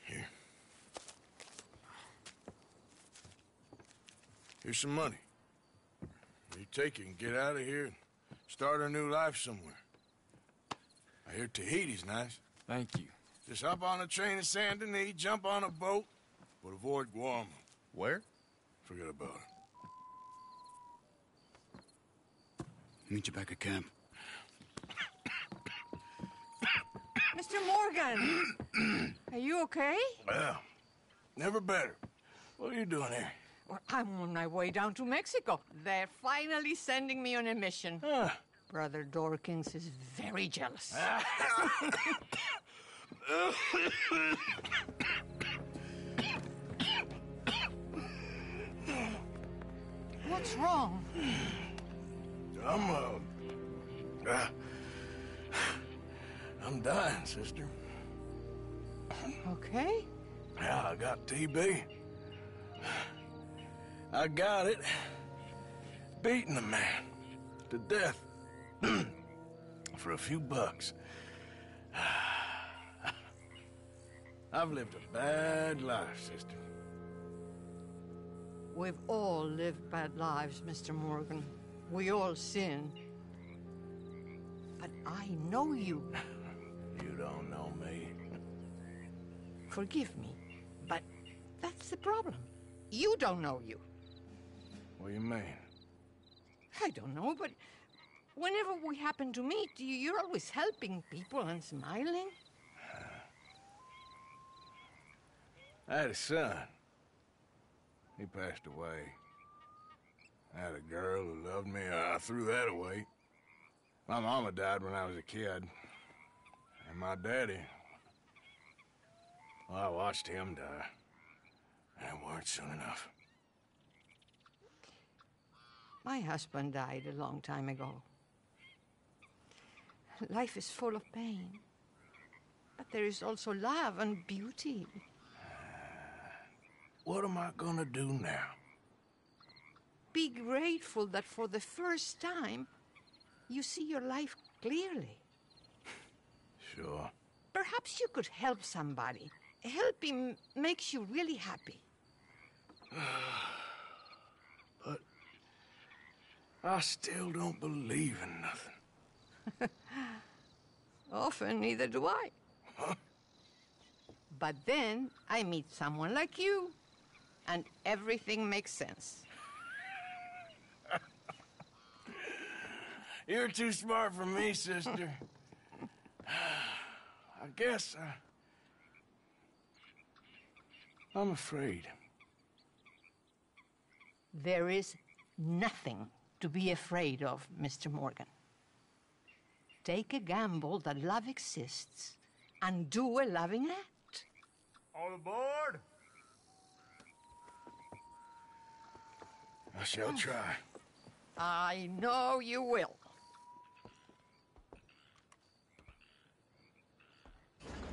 Here. Here's some money. You take it and get out of here and start a new life somewhere. I hear Tahiti's nice. Thank you. Just hop on a train to Saint Denis, jump on a boat, but avoid Guam. Where? Forget about it. Meet you back at camp. Mr. Morgan! Are you okay? Well, never better. What are you doing here? Well, I'm on my way down to Mexico. They're finally sending me on a mission. Brother Dorkins is very jealous. What's wrong? I'm dying, sister. Okay. Yeah, I got TB. I got it. Beating a man to death for a few bucks. I've lived a bad life, sister. We've all lived bad lives, Mr. Morgan. We all sin. But I know you. You don't know me. Forgive me, but that's the problem. You don't know you. What do you mean? I don't know, but whenever we happen to meet, you're always helping people and smiling. I had a son. He passed away. I had a girl who loved me. I threw that away. My mama died when I was a kid. And my daddy, well, I watched him die. And it weren't soon enough. My husband died a long time ago. Life is full of pain. But there is also love and beauty. What am I gonna do now? Be grateful that for the first time, you see your life clearly. Sure. Perhaps you could help somebody. Helping makes you really happy. But I still don't believe in nothing. Often, neither do I. Huh? But then I meet someone like you, and everything makes sense. You're too smart for me, sister. I guess I'm afraid. There is nothing to be afraid of, Mr. Morgan. Take a gamble that love exists and do a loving act. All aboard! I shall try. I know you will.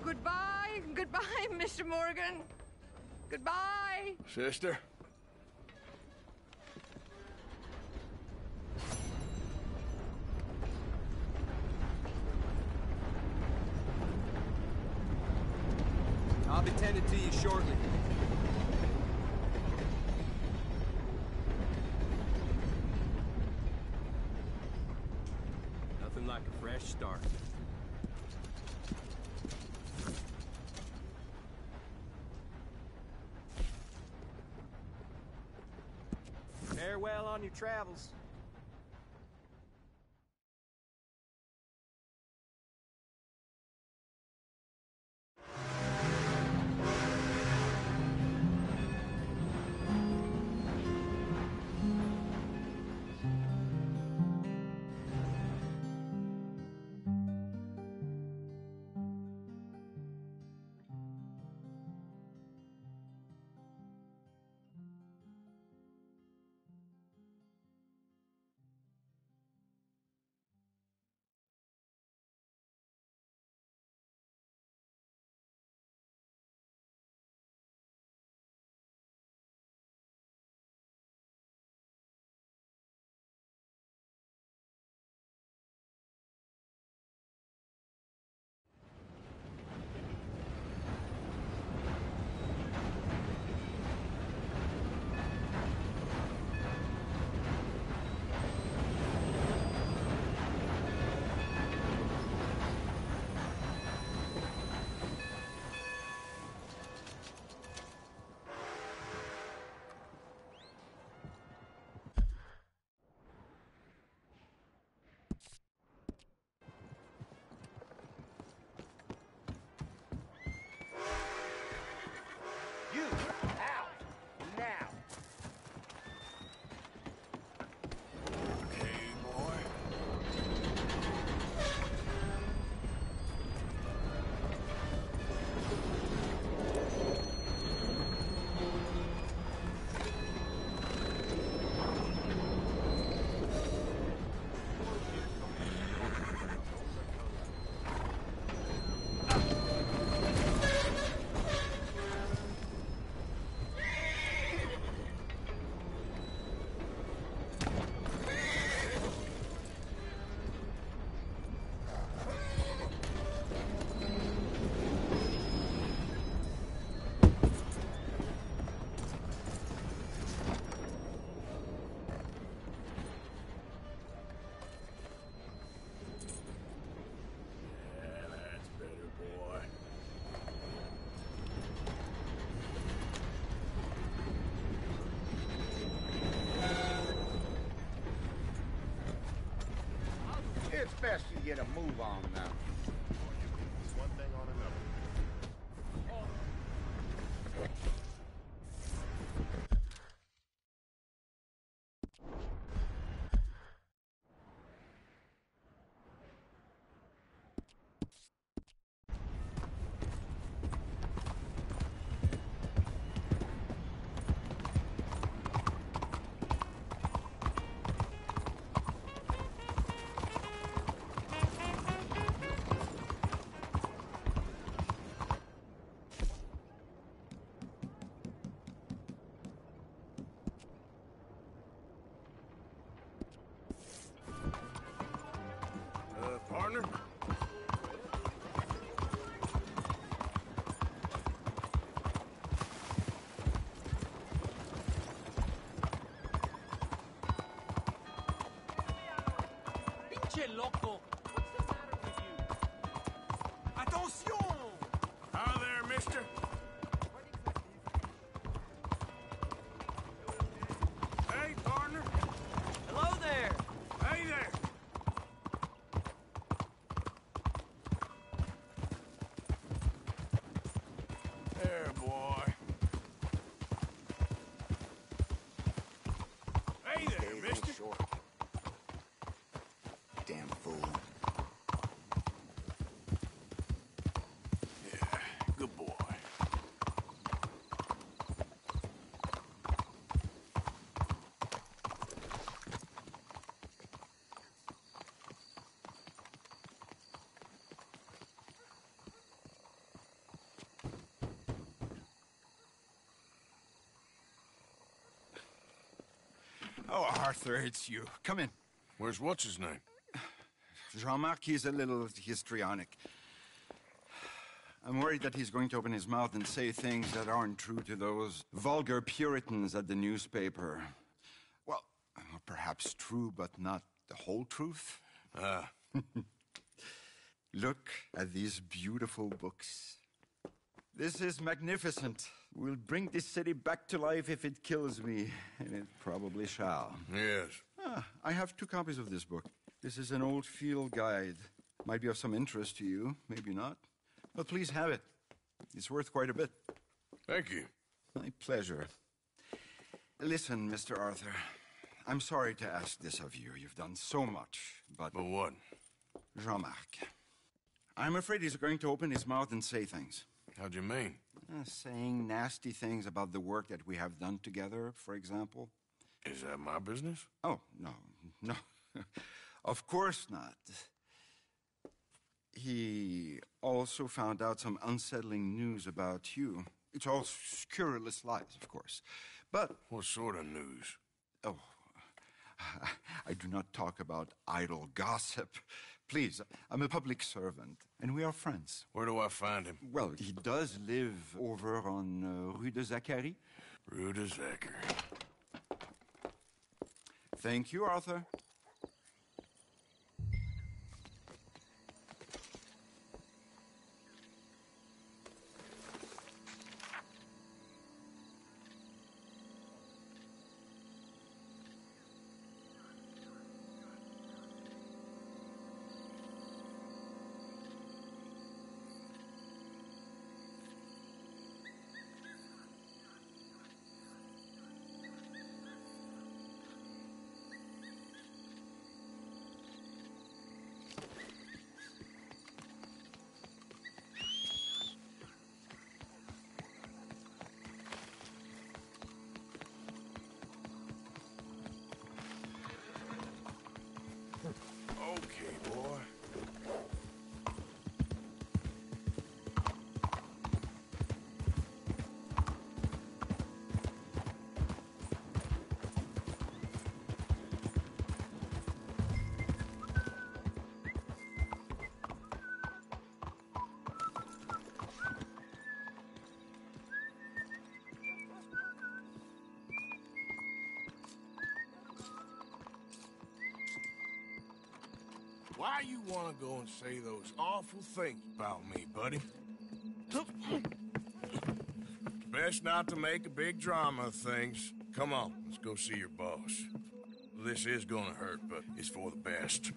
Goodbye, goodbye, Mr. Morgan. Goodbye. Sister? I'll be tended to you shortly. well on your travels. You out now. Okay, boy. Yeah, that's better, boy. It's best you get a move on now. One thing on another. Partner? Pinche loco! What's the matter with you? Attention! Hi there, mister. Hey, partner. Hello there! Hey there. There, boy. Hey there, mister. Damn fool. Yeah, good boy. Oh, Arthur, it's you. Come in. Where's what's-his-name? Jean-Marc, he's a little histrionic. I'm worried that he's going to open his mouth and say things that aren't true to those vulgar Puritans at the newspaper. Well, perhaps true, but not the whole truth. Look at these beautiful books. This is magnificent. We'll bring this city back to life if it kills me, and it probably shall. Yes. I have 2 copies of this book. This is an old field guide. Might be of some interest to you, maybe not. But please have it. It's worth quite a bit. Thank you. My pleasure. Listen, Mr. Arthur, I'm sorry to ask this of you. You've done so much, but... But what? Jean-Marc. I'm afraid he's going to open his mouth and say things. How do you mean? Saying nasty things about the work that we have done together, for example. Is that my business? Oh, no. Of course not. He also found out some unsettling news about you. It's all scurrilous lies, of course. But... What sort of news? Oh, I do not talk about idle gossip. Please, I'm a public servant, and we are friends. Where do I find him? Well, he does live over on Rue de Zachary. Rue de Zachary. Thank you, Arthur. Okay, boy. Why you want to go and say those awful things about me, buddy? Best not to make a big drama of things. Come on, let's go see your boss. This is gonna hurt, but it's for the best.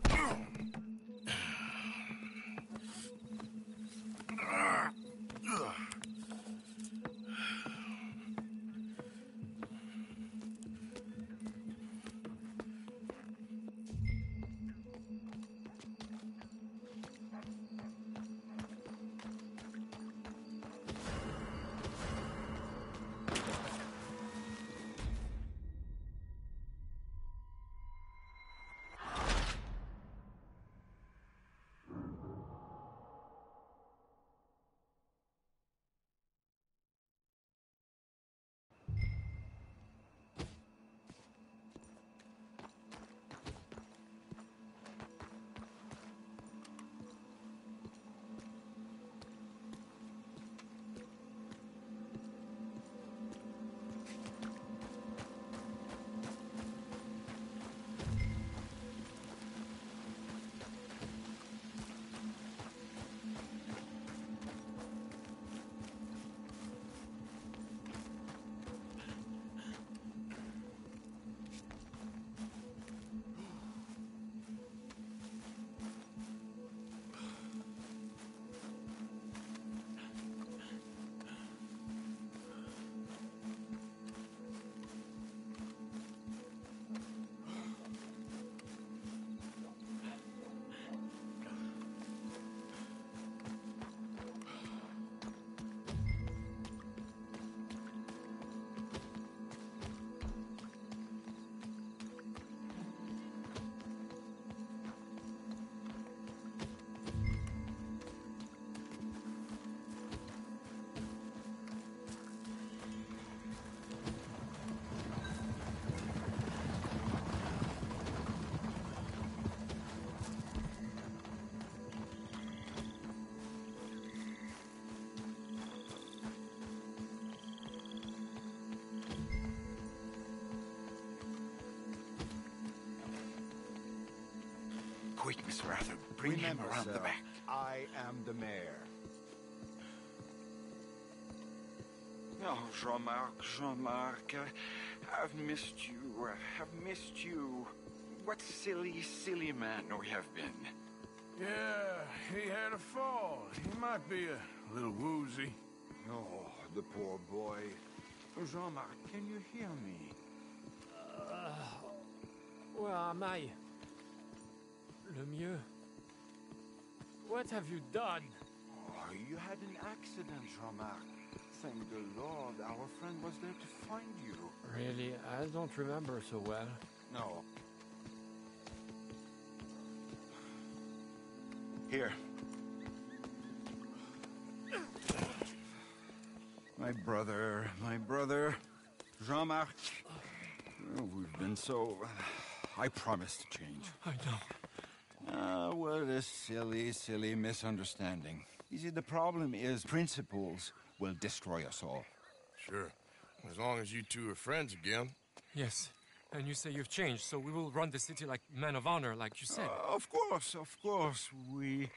Quick, Mr. Arthur. Bring him around the back. I am the mayor. Oh, Jean-Marc, I've missed you. I've missed you. What silly, silly man we have been. Yeah, he had a fall. He might be a little woozy. Oh, the poor boy. Jean-Marc, can you hear me? Where am I? Lemieux? What have you done? Oh, you had an accident, Jean-Marc. Thank the Lord, our friend was there to find you. Really, I don't remember so well. No. Here. My brother, Jean-Marc. Oh, we've been so... I promise to change. I know. What a silly, silly misunderstanding. You see, the problem is principles will destroy us all. Sure. As long as you two are friends again. Yes. And you say you've changed, so we will run the city like men of honor, like you said. Of course. We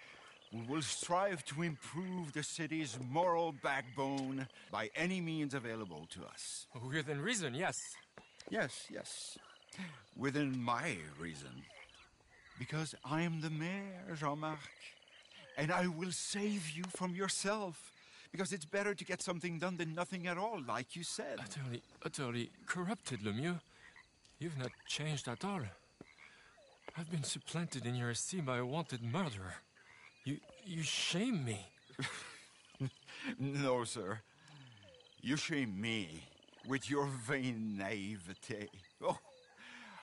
will strive to improve the city's moral backbone by any means available to us. Within reason, yes. Yes. Within my reason. Because I'm the mayor, Jean-Marc. And I will save you from yourself. Because it's better to get something done than nothing at all, like you said. Utterly corrupted, Lemieux. You've not changed at all. I've been supplanted in your esteem by a wanted murderer. You shame me. No, sir. You shame me with your vain naivete. Oh,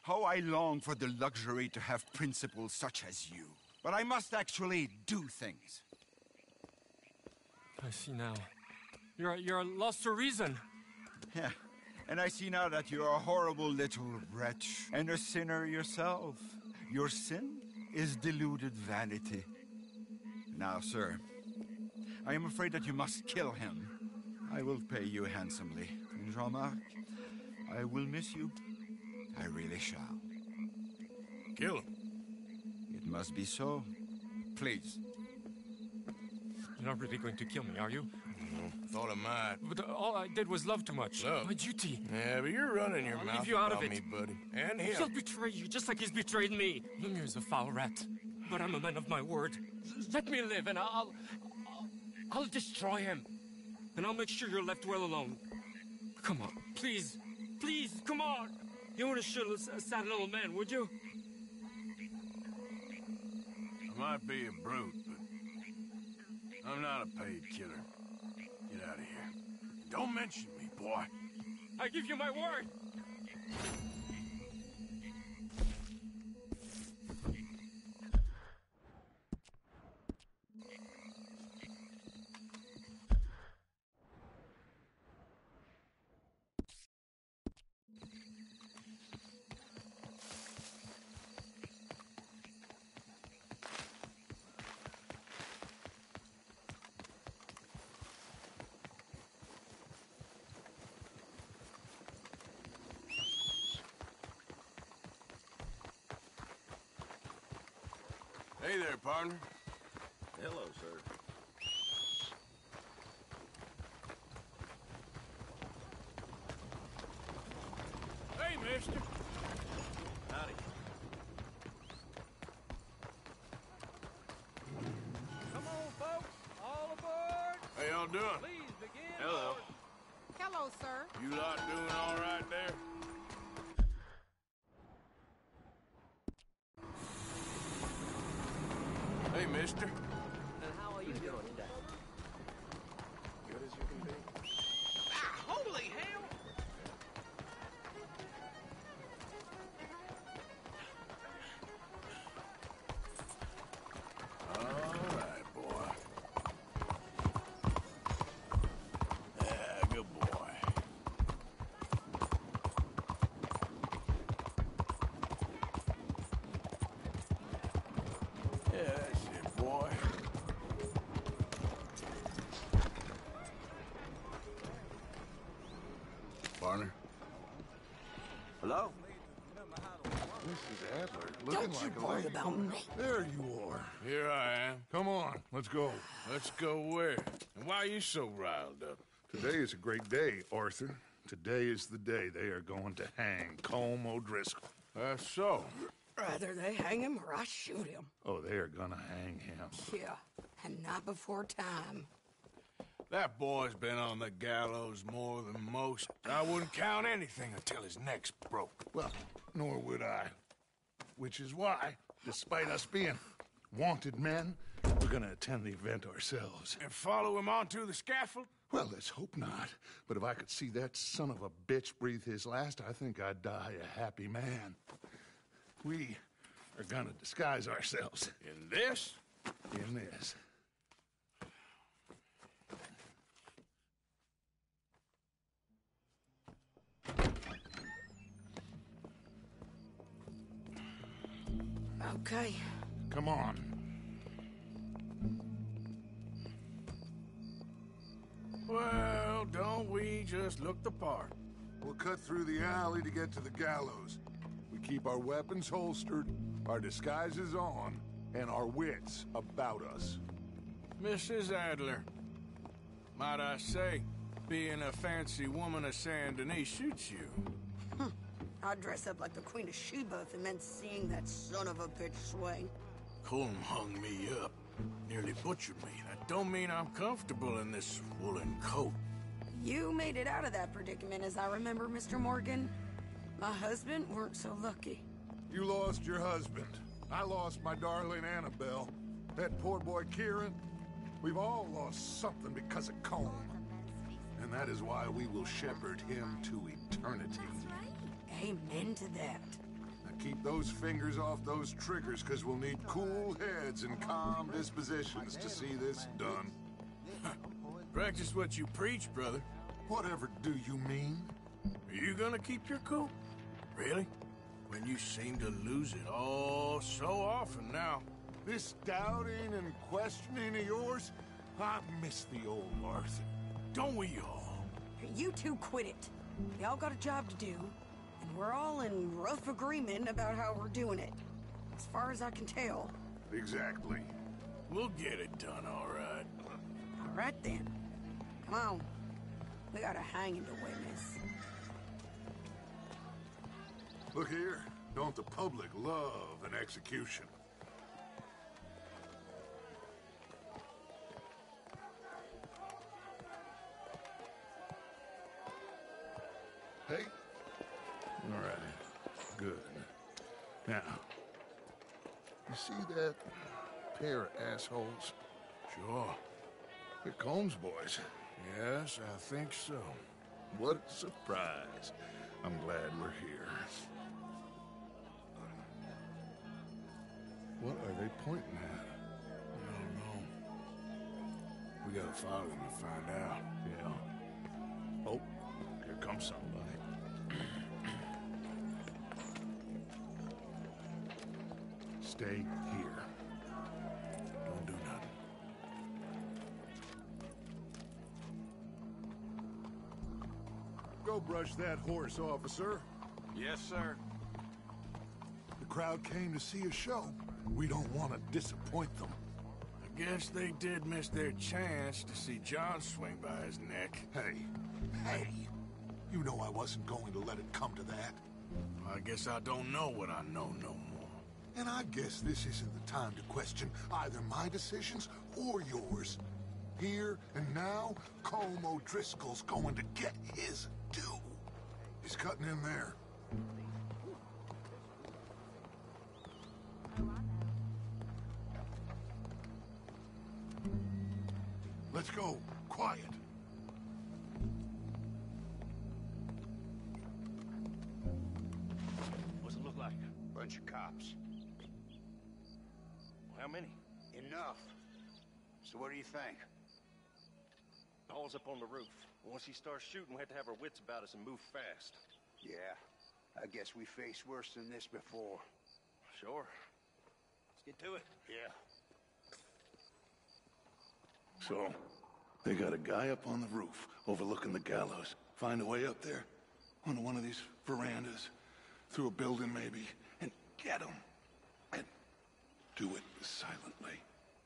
how I long for the luxury to have principles such as you. But I must actually do things. I see now. You're lost to reason. Yeah, and I see now that you're a horrible little wretch and a sinner yourself. Your sin is deluded vanity. Now, sir, I am afraid that you must kill him. I will pay you handsomely. And Jean-Marc, I will miss you. I really shall. Kill him? It must be so. Please. You're not really going to kill me, are you? Thought I might. But all I did was love too much. Love? My duty. Yeah, but you're running your I'll mouth leave you out about of it. me, buddy. And him. He'll betray you, just like he's betrayed me. Lemieux is a foul rat. But I'm a man of my word. Let me live, and I'll destroy him. And I'll make sure you're left well alone. Come on, please. Please, come on. You wouldn't shoot a sad little man, would you? I might be a brute, but I'm not a paid killer. Get out of here. Don't mention me, boy. I give you my word. Hey there, partner. Hello, sir. Hey, mister. Howdy. Come on, folks. All aboard. How y'all doing? Please begin. Hello. Hello, sir. You lot doing all right there? Hey, mister. And how are you doing today? Good as you can be. Holy hell! All right, boy. Yeah, good boy. Yeah, that's it, boy. Partner. Hello? Mrs. Adler, looking Don't you like a worry lady. about me. There you are. Here I am. Come on, let's go. Let's go where? And why are you so riled up? Today is a great day, Arthur. Today is the day they are going to hang Colm O'Driscoll. That's so. Rather they hang him or I shoot him. Oh, they are gonna hang him. Yeah, and not before time. That boy's been on the gallows more than most. I wouldn't count anything until his neck's broke. Well, nor would I. Which is why, despite us being wanted men, we're gonna attend the event ourselves. And follow him onto the scaffold? Well, let's hope not. But if I could see that son of a bitch breathe his last, I think I'd die a happy man. We are gonna disguise ourselves. In this? In this. Okay. Come on. Well, don't we just look the part? We'll cut through the alley to get to the gallows. We keep our weapons holstered, our disguises on, and our wits about us. Mrs. Adler, might I say, being a fancy woman of Saint Denis shoots you. I'd dress up like the Queen of Sheba if it meant seeing that son of a bitch swing. Colm hung me up, nearly butchered me. That don't mean I'm comfortable in this woolen coat. You made it out of that predicament, as I remember, Mr. Morgan. My husband weren't so lucky. You lost your husband. I lost my darling Annabelle. That poor boy Kieran. We've all lost something because of Colm. And that is why we will shepherd him to eternity. Amen to that. Now keep those fingers off those triggers, because we'll need cool heads and calm dispositions to see this done. Practice what you preach, brother. Whatever do you mean? Are you gonna keep your cool? Really? When you seem to lose it all so often now. This doubting and questioning of yours, I miss the old Arthur. Don't we all? You two quit it. Y'all got a job to do, and we're all in rough agreement about how we're doing it. As far as I can tell. Exactly. We'll get it done, all right. All right, then. Come on. We got a hanging to witness. Look here. Don't the public love an execution? Hey? All right. Good. Now, you see that pair of assholes? Sure. They're Colm's boys. Yes, I think so. What a surprise. I'm glad we're here. What are they pointing at? I don't know. We gotta follow them and find out. Yeah. Oh, here comes somebody. Stay here. Don't do nothing. Go brush that horse, officer. Yes, sir. The crowd came to see a show. We don't want to disappoint them. I guess they did miss their chance to see John swing by his neck. Hey, you know I wasn't going to let it come to that. I guess I don't know what I know no more. And I guess this isn't the time to question either my decisions or yours. Here and now, Colm O'Driscoll's going to get his due. He's cutting in there. Let's go. Quiet. What's it look like? Bunch of cops. How many? Enough. So what do you think? Paul's up on the roof. Once he starts shooting, we have to have our wits about us and move fast. Yeah, I guess we faced worse than this before. Sure. Let's get to it. Yeah. So, they got a guy up on the roof overlooking the gallows. Find a way up there, onto one of these verandas, through a building maybe, and get him. And do it silently.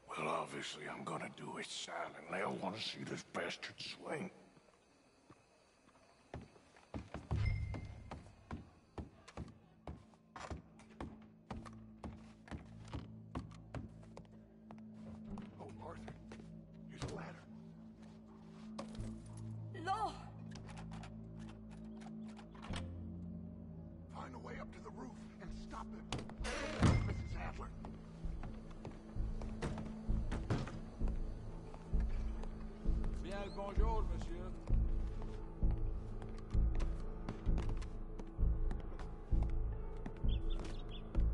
Well, obviously I'm gonna do it silently. I want to see this bastard swing. Arthur, here's a ladder. No! Find a way up to the roof and stop them. Mrs. Adler. Bien le bonjour, monsieur.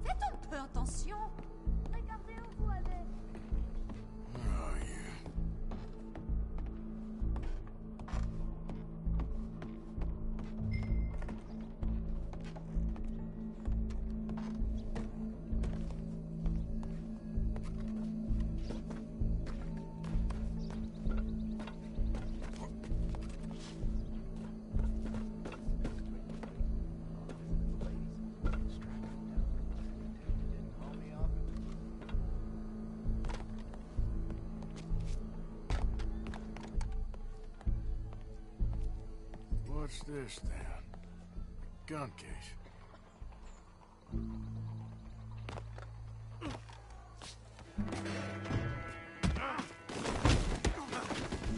Faites un peu attention! Regardez où vous allez! Oh, yeah. What's this, then? Gun case.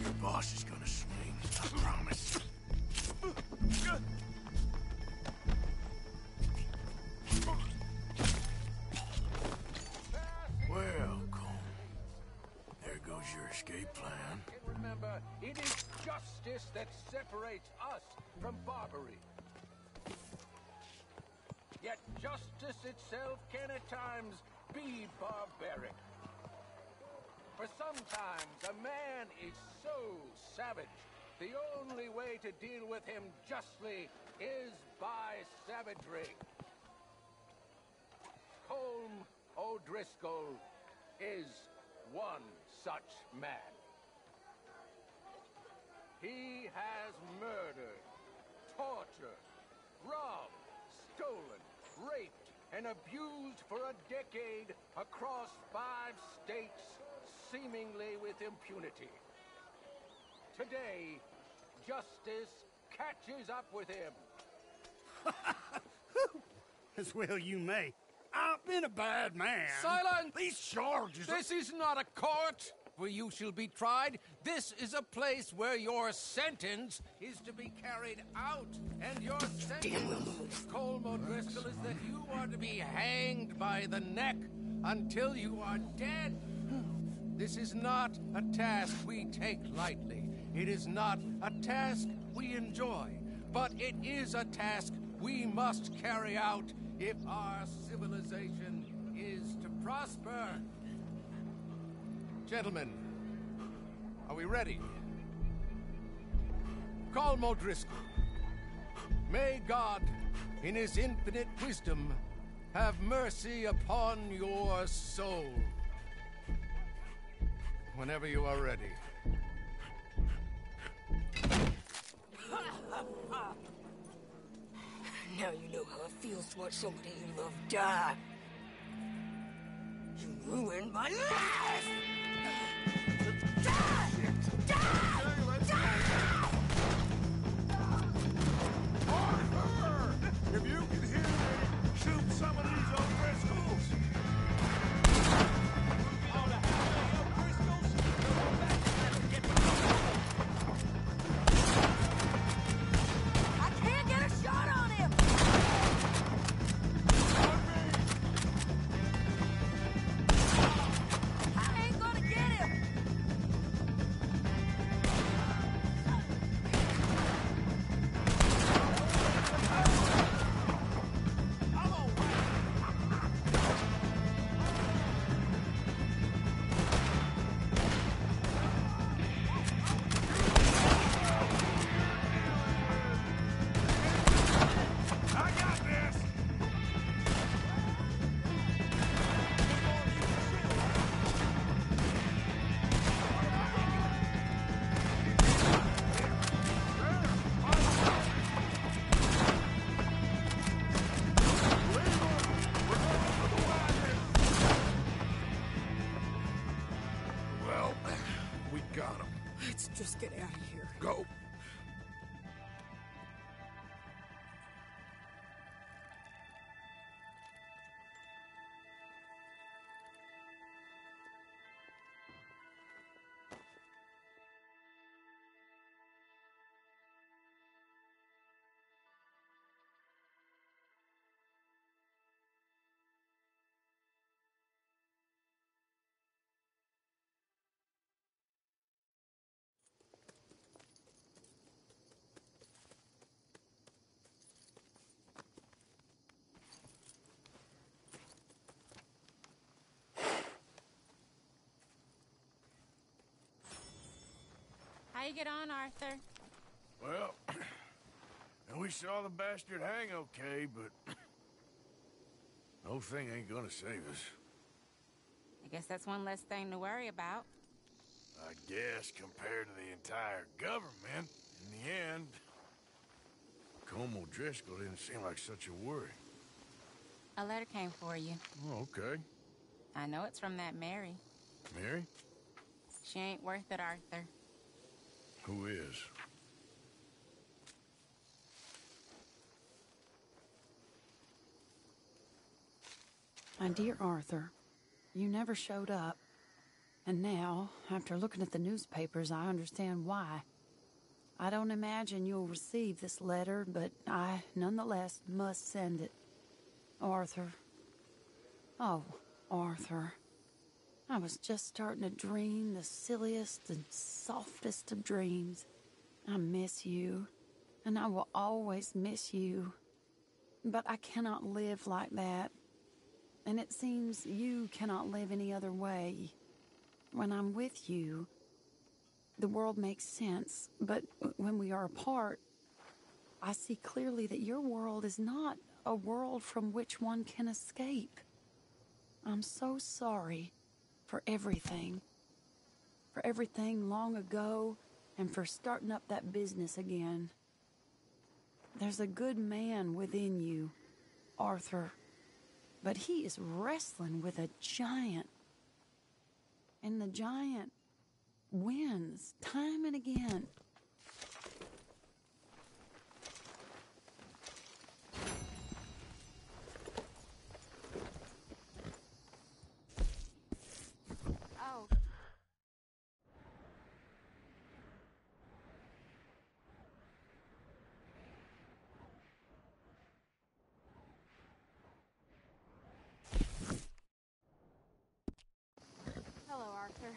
Your boss is gonna swing, I promise. Well, Cole, there goes your escape plan. And remember, it is justice that separates us from barbary. Yet justice itself can at times be barbaric. For sometimes a man is so savage, the only way to deal with him justly is by savagery. Colm O'Driscoll is one such man. He has murdered, tortured, robbed, stolen, raped, and abused for a decade across 5 states, seemingly with impunity. Today, justice catches up with him. As well you may. I've been a bad man. Silence! These charges... This is not a court where you shall be tried. This is a place where your sentence is to be carried out. And your sentence, Colm O'Driscoll, is that you are to be hanged by the neck until you are dead. This is not a task we take lightly. It is not a task we enjoy. But it is a task we must carry out if our civilization is to prosper. Gentlemen, are we ready? Colm O'Driscoll, may God, in his infinite wisdom, have mercy upon your soul. Whenever you are ready. Now you know how it feels to watch somebody you love die. You ruined my life! Die! Die! Die! Arthur! If you can hear me, shoot some of these O'Driscolls! I can't get a shot on him! I ain't gonna get him! I got this! Well, we got him. Let's just get out of here. Go. you get on, Arthur? Well, we saw the bastard hang okay, but the whole thing ain't gonna save us. I guess that's one less thing to worry about. I guess compared to the entire government, in the end, Colm O'Driscoll didn't seem like such a worry. A letter came for you. Oh, okay. I know it's from that Mary. Mary? She ain't worth it, Arthur. Who is? My dear Arthur, you never showed up. And now, after looking at the newspapers, I understand why. I don't imagine you'll receive this letter, but I, nonetheless, must send it. Arthur. Oh, Arthur. I was just starting to dream the silliest and softest of dreams. I miss you, and I will always miss you. But I cannot live like that. And it seems you cannot live any other way. When I'm with you, the world makes sense. But when we are apart, I see clearly that your world is not a world from which one can escape. I'm so sorry for everything. For everything long ago, and for starting up that business again. There's a good man within you, Arthur. But he is wrestling with a giant. And the giant wins time and again. Oh. Hello, Arthur.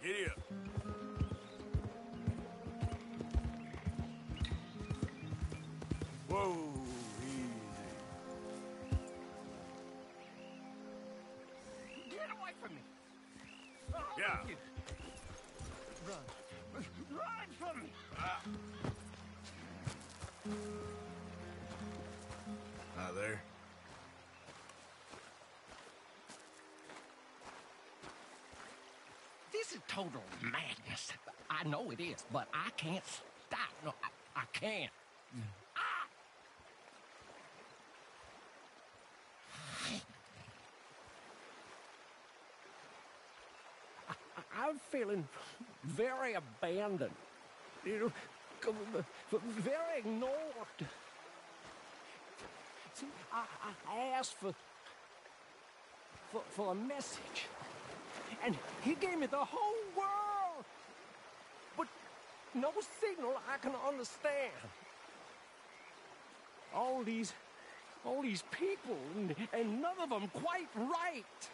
Giddy up. Whoa, easy. Get away from me! Yeah. Run. Run from me! Now there. This is total madness. I know it is, but I can't stop. No, I can't. I'm feeling very abandoned. You know, very ignored. See, I asked for a message. And he gave me the whole world. But no signal I can understand. All these people, and none of them quite right.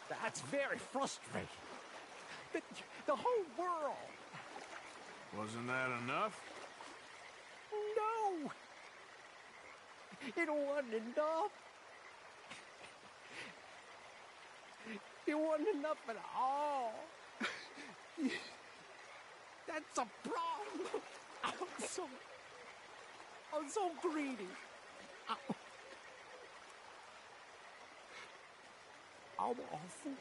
That's very frustrating. The whole world. Wasn't that enough? No. It wasn't enough. It wasn't enough at all. That's a problem. I'm so greedy. I'm awful.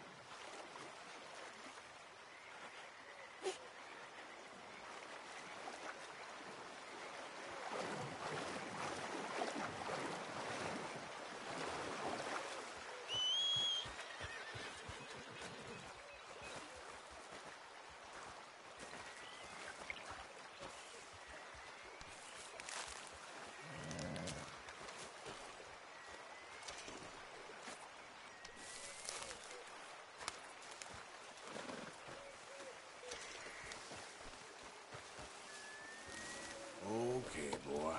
Okay, boy.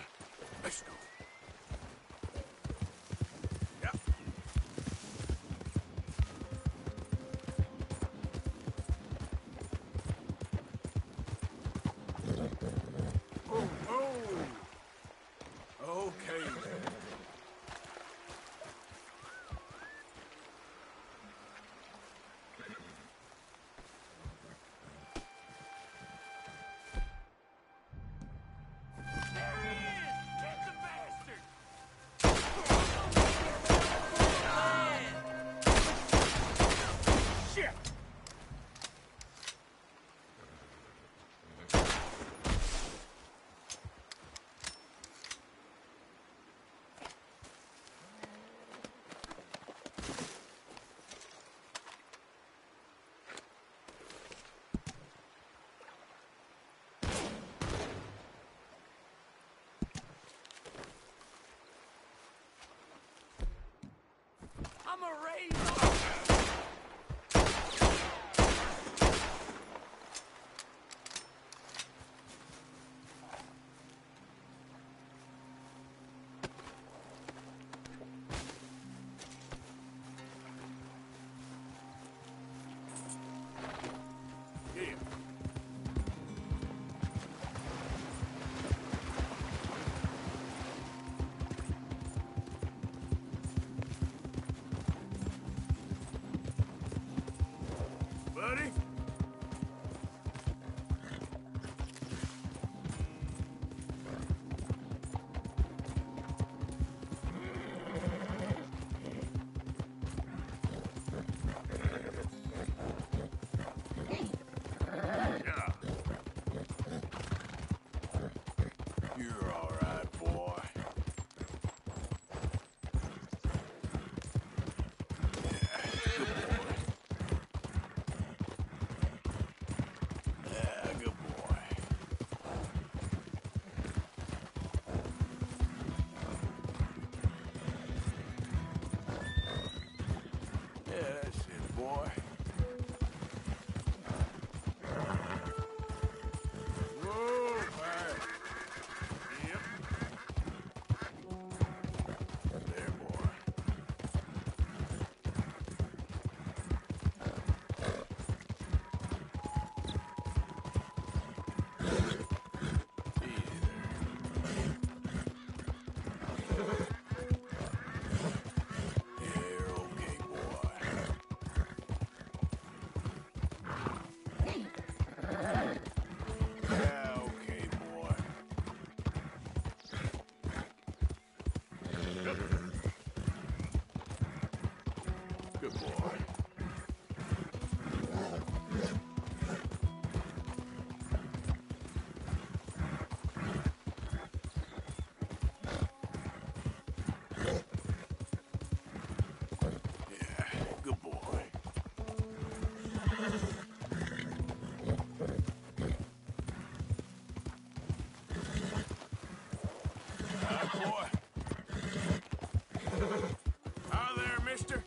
Let's go. Yep. Oh, oh. Okay. I'm a razor! Yeah. Buddy? Yeah. You're all right, boy. Yeah, good boy. Yeah, that's it, boy. Whoa, man. Yep. There, boy. You're okay, boy. Yeah, okay, boy. Good boy. Yeah, good boy. Hi, boy. Hi there, mister.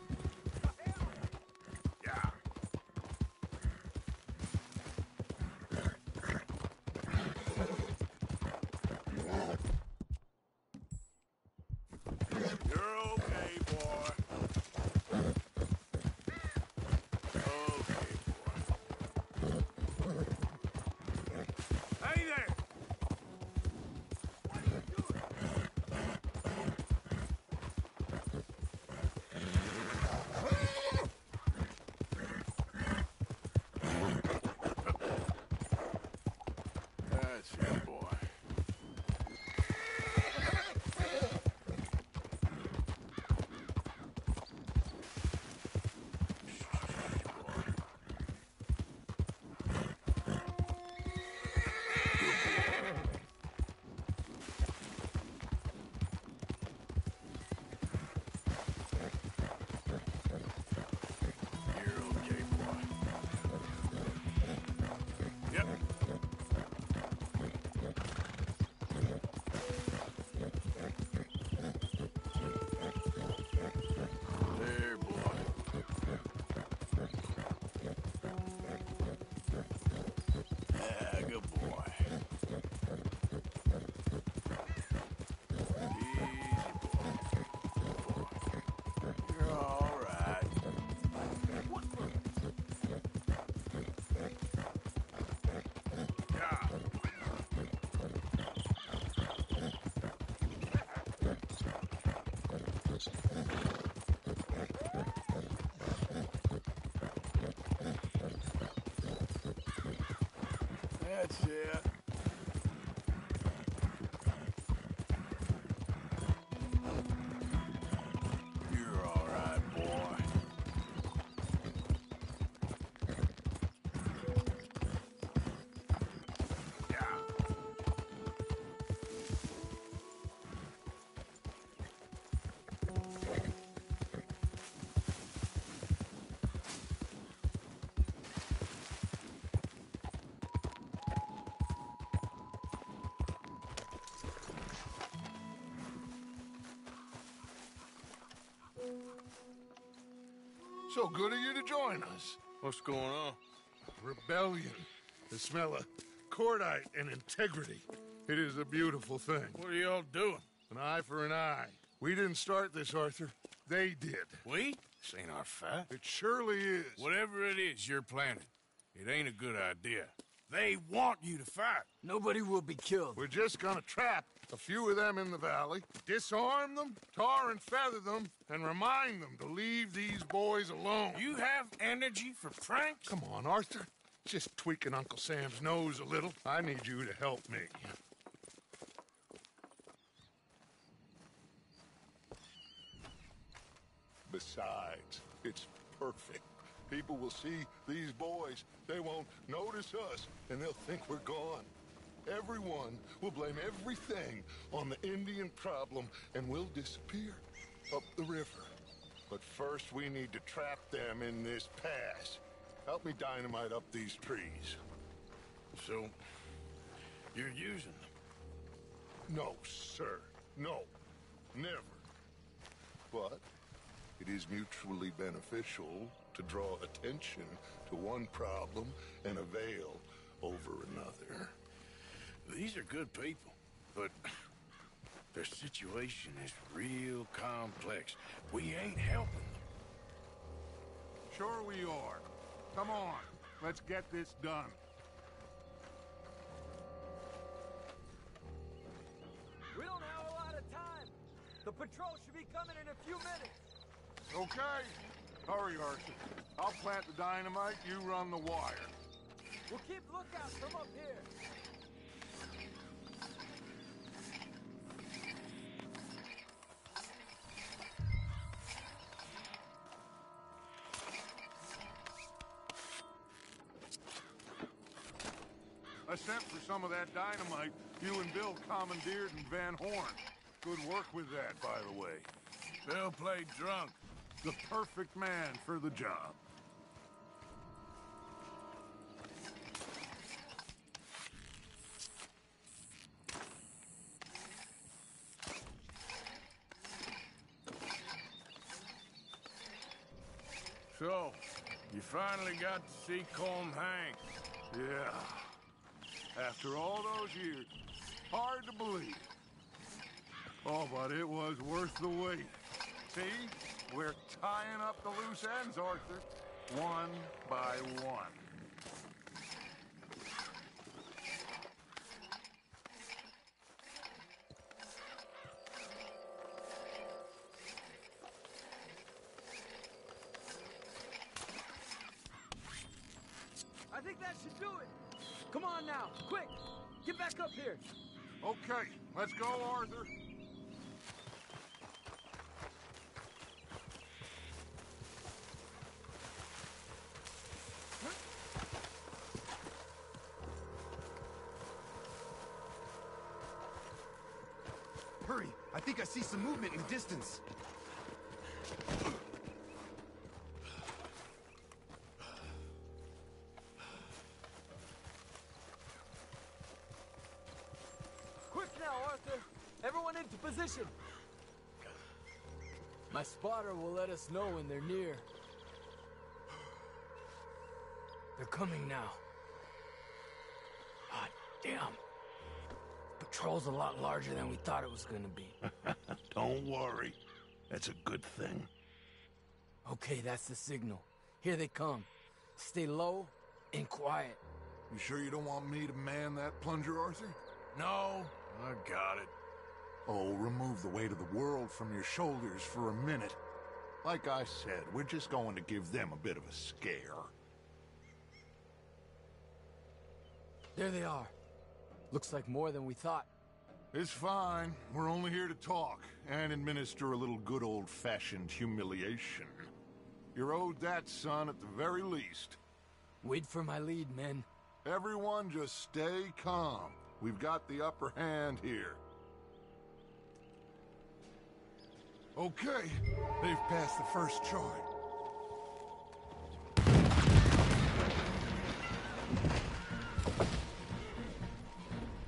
That's it. You're all right, boy. So good of you to join us. What's going on? Rebellion. The smell of cordite and integrity. It is a beautiful thing. What are y'all doing? An eye for an eye. We didn't start this, Arthur. They did. We? This ain't our fight. It surely is. Whatever it is you're planning, it ain't a good idea. They want you to fight. Nobody will be killed. We're just gonna trap a few of them in the valley, disarm them, tar and feather them, and remind them to leave these boys alone. You have energy for pranks? Come on, Arthur. Just tweaking Uncle Sam's nose a little. I need you to help me. Besides, it's perfect. People will see these boys. They won't notice us, and they'll think we're gone. Everyone will blame everything on the Indian problem, and we'll disappear up the river. But first, we need to trap them in this pass. Help me dynamite up these trees. So, you're using them? No, sir. No. Never. But it is mutually beneficial to draw attention to one problem and avail over another. These are good people, but their situation is real complex. We ain't helping them. Sure we are. Come on, let's get this done. We don't have a lot of time. The patrol should be coming in a few minutes. Okay. Hurry, Arthur. I'll plant the dynamite, you run the wire. We'll keep lookouts from up here. I sent for some of that dynamite you and Bill commandeered in Van Horn. Good work with that, by the way. Bill played drunk. The perfect man for the job. So, you finally got to see Colm hang. Yeah. After all those years. Hard to believe. Oh, but it was worth the wait. See? We're tying up the loose ends, Arthur. One by one. I think that should do it. Come on now, quick. Get back up here. Okay, let's go, Arthur. Hurry! I think I see some movement in the distance. Quick now, Arthur. Everyone into position. My spotter will let us know when they're near. They're coming now. Ah, damn. Patrol's a lot larger than we thought it was gonna be. Don't worry. That's a good thing. Okay, that's the signal. Here they come. Stay low and quiet. You sure you don't want me to man that plunger, Arthur? No, I got it. Oh, remove the weight of the world from your shoulders for a minute. Like I said, we're just going to give them a bit of a scare. There they are. Looks like more than we thought. It's fine. We're only here to talk and administer a little good old-fashioned humiliation. You're owed that, son, at the very least. Wait for my lead, men. Everyone just stay calm. We've got the upper hand here. Okay, they've passed the first charge.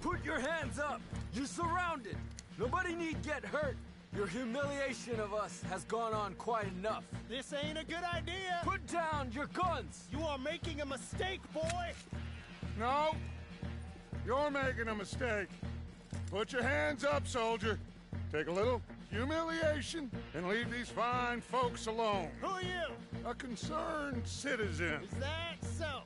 Put your hands up! You're surrounded! Nobody need get hurt! Your humiliation of us has gone on quite enough. This ain't a good idea! Put down your guns! You are making a mistake, boy! No! You're making a mistake. Put your hands up, soldier. Take a little humiliation and leave these fine folks alone. Who are you? A concerned citizen. Is that so?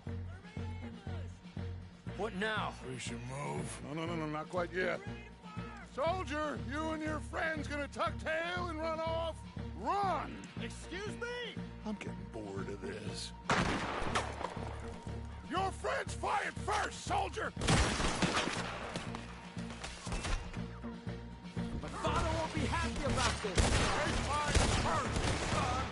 What now? We should move. No, not quite yet. Soldier, you and your friends gonna tuck tail and run off? Run! Excuse me? I'm getting bored of this. Your friends fired first, soldier! My father won't be happy about this! They fired first, son!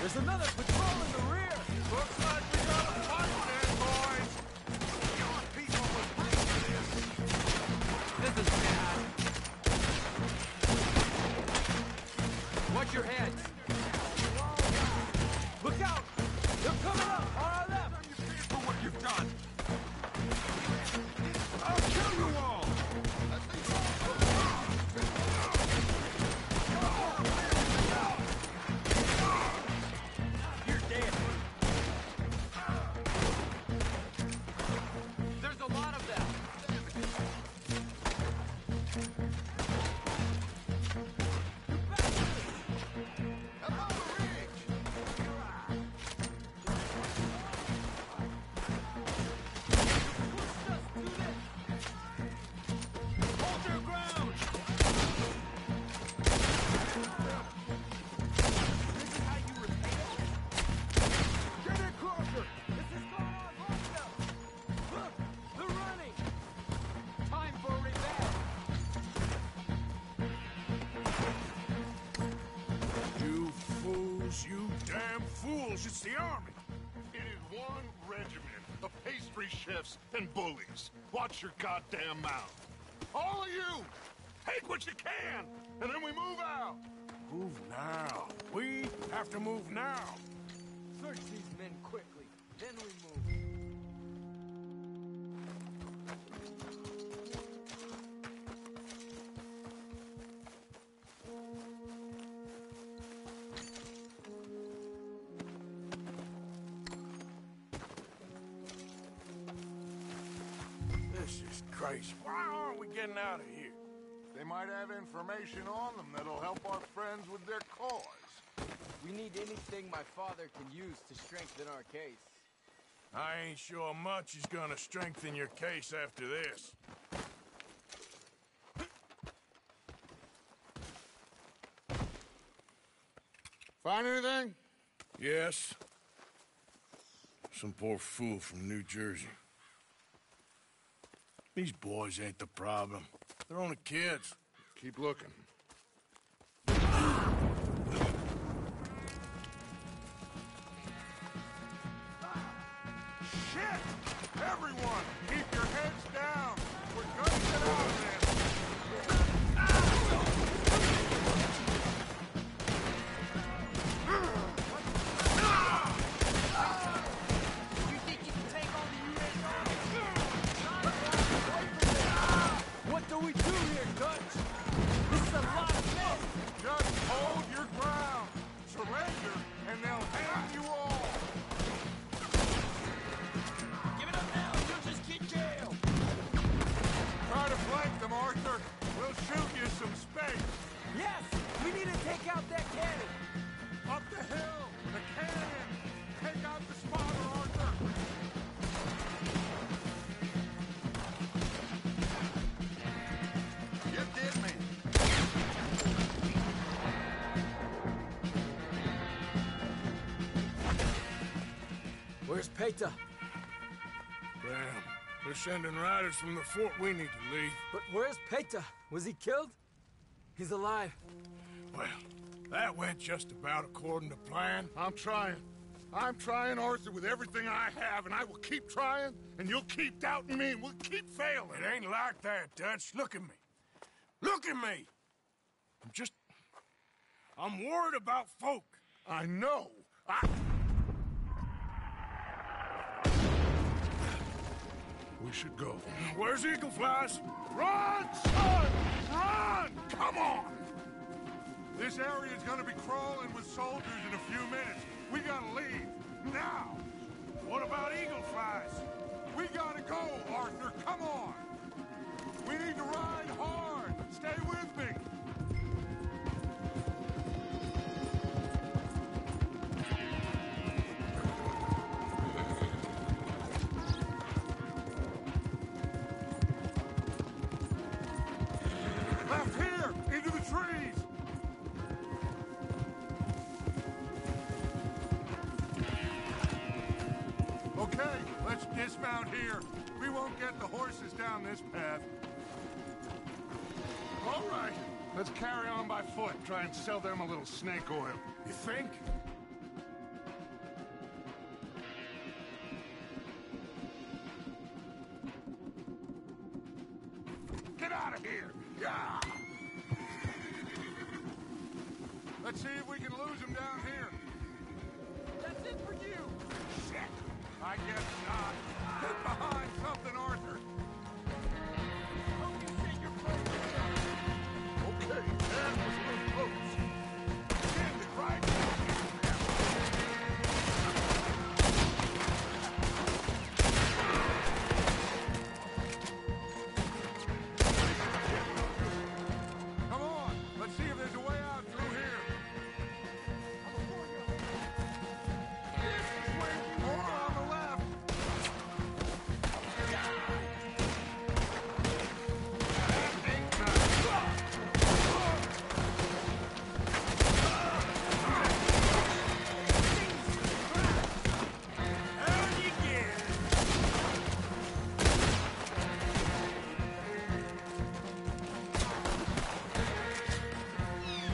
There's another patrol in the rear! Looks like we got a fight then, boys! Your people will pay for this! This is bad! Watch your heads! Look out! They're coming up on our left! For what you've done! I'll kill you all! You're dead! There's a lot of them! It's the army. It is one regiment of pastry chefs and bullies. Watch your goddamn mouth. All of you, take what you can, and then we move out. Move now. We have to move now. Search these men quickly, then we move. This is crazy. Why aren't we getting out of here? They might have information on them that'll help our friends with their cause. We need anything my father can use to strengthen our case. I ain't sure much is gonna strengthen your case after this. Find anything? Yes. Some poor fool from New Jersey. These boys ain't the problem. They're only kids. Keep looking. Shit! Everyone, keep your heads down. We're gonna get out of this. You think you can take on the U.S. Army? What do we do here, Dutch? This is a lot of men. Just hold your ground. Surrender, and they'll hang you all. Give it up now, you'll just get your Peta? Damn. They're sending riders from the fort. We need to leave. But where's Peta? Was he killed? He's alive. Well, that went just about according to plan. I'm trying, Arthur, with everything I have, and I will keep trying, and you'll keep doubting me, and we'll keep failing. It ain't like that, Dutch. Look at me. Look at me! I'm worried about folk. I know. We should go. Where's Eagle Flies? Run, son! Run! Come on! This area is gonna be crawling with soldiers in a few minutes. We gotta leave. Now! What about Eagle Flies? We gotta go, Arthur. Come on! We need to ride hard. Stay with me. Left here! Into the trees! Okay, let's dismount here. We won't get the horses down this path. All right, let's carry on by foot. Try and sell them a little snake oil. You think? Get out of here! Yeah! Let's see if we can lose them down here. That's it for you! Shit! I guess not. Get behind something, Arthur! Okay, that was a little close. Stand it right Come on, let's see if there's a way out through here. More on the left.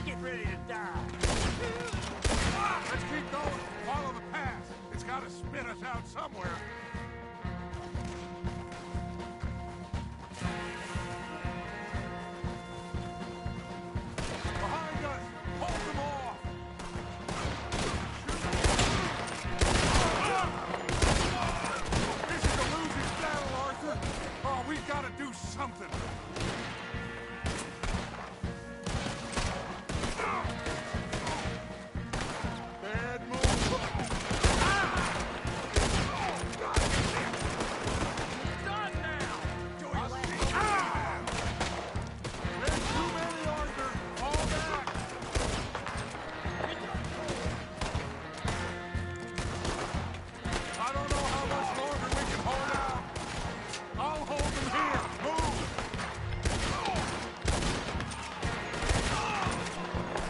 Get ready to die. Let's keep going. Follow the path. It's got to spit us out somewhere. Behind us. Hold them off. This is a losing battle, Arthur. Oh, we've got to do something. Bad move. Done now. There's too many, Arthur. Fall back. I don't know how much longer we can hold out. I'll hold them here. Move.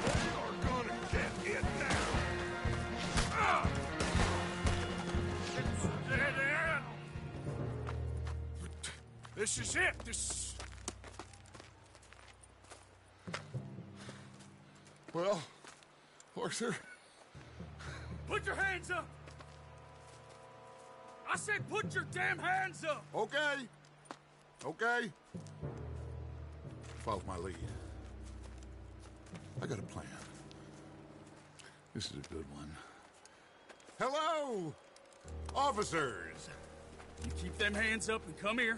They are gonna get it now. It's dead end. This is it. Well, Arthur. Put your hands up! I said put your damn hands up! Okay. Okay. Follow my lead. I got a plan. This is a good one. Hello, officers. You keep them hands up and come here.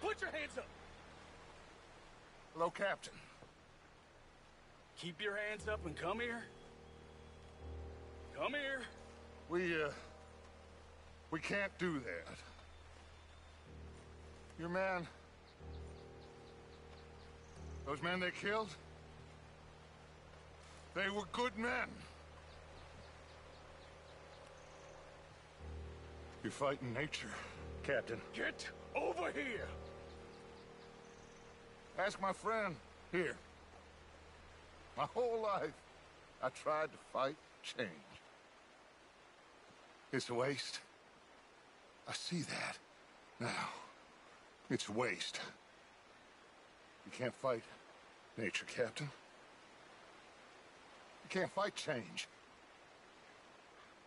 Put your hands up! Hello, Captain. Keep your hands up and come here. Come here. We can't do that. Your man... Those men they killed? They were good men. You fight in nature, Captain. Get over here. Ask my friend here. My whole life, I tried to fight change. It's waste. I see that. Now, it's waste. You can't fight nature, Captain. You can't fight change.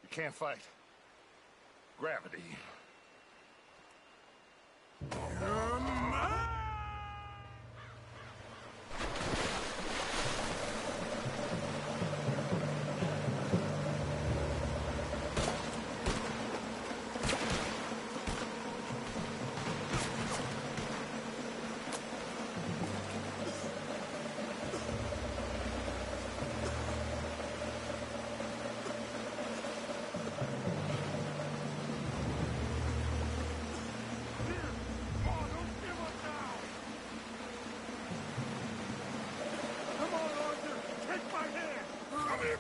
You can't fight gravity.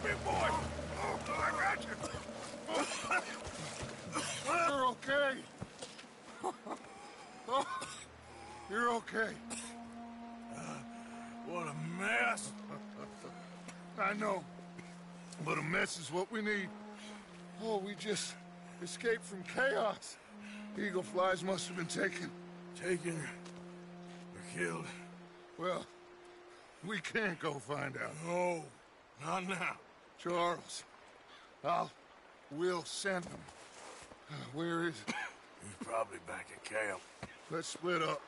Big boy! Oh, I got you! You're okay. Oh, you're okay. What a mess. I know, but a mess is what we need. Oh, we just escaped from chaos. Eagle flies must have been taken. Taken or killed? Well, we can't go find out. No, not now. Charles, we'll send him. Where is he? He's probably back at camp. Let's split up.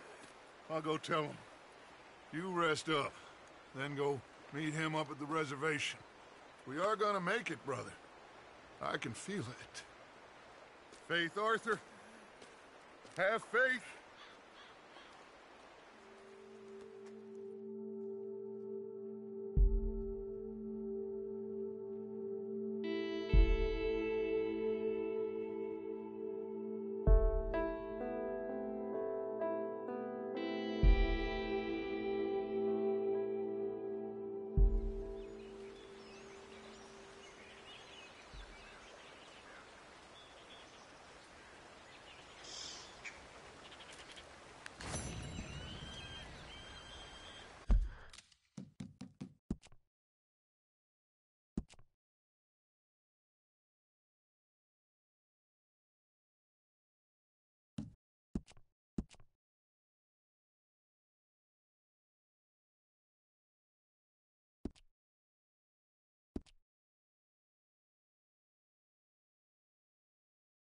I'll go tell him. You rest up, then go meet him up at the reservation. We are gonna make it, brother. I can feel it. Faith, Arthur. Have faith.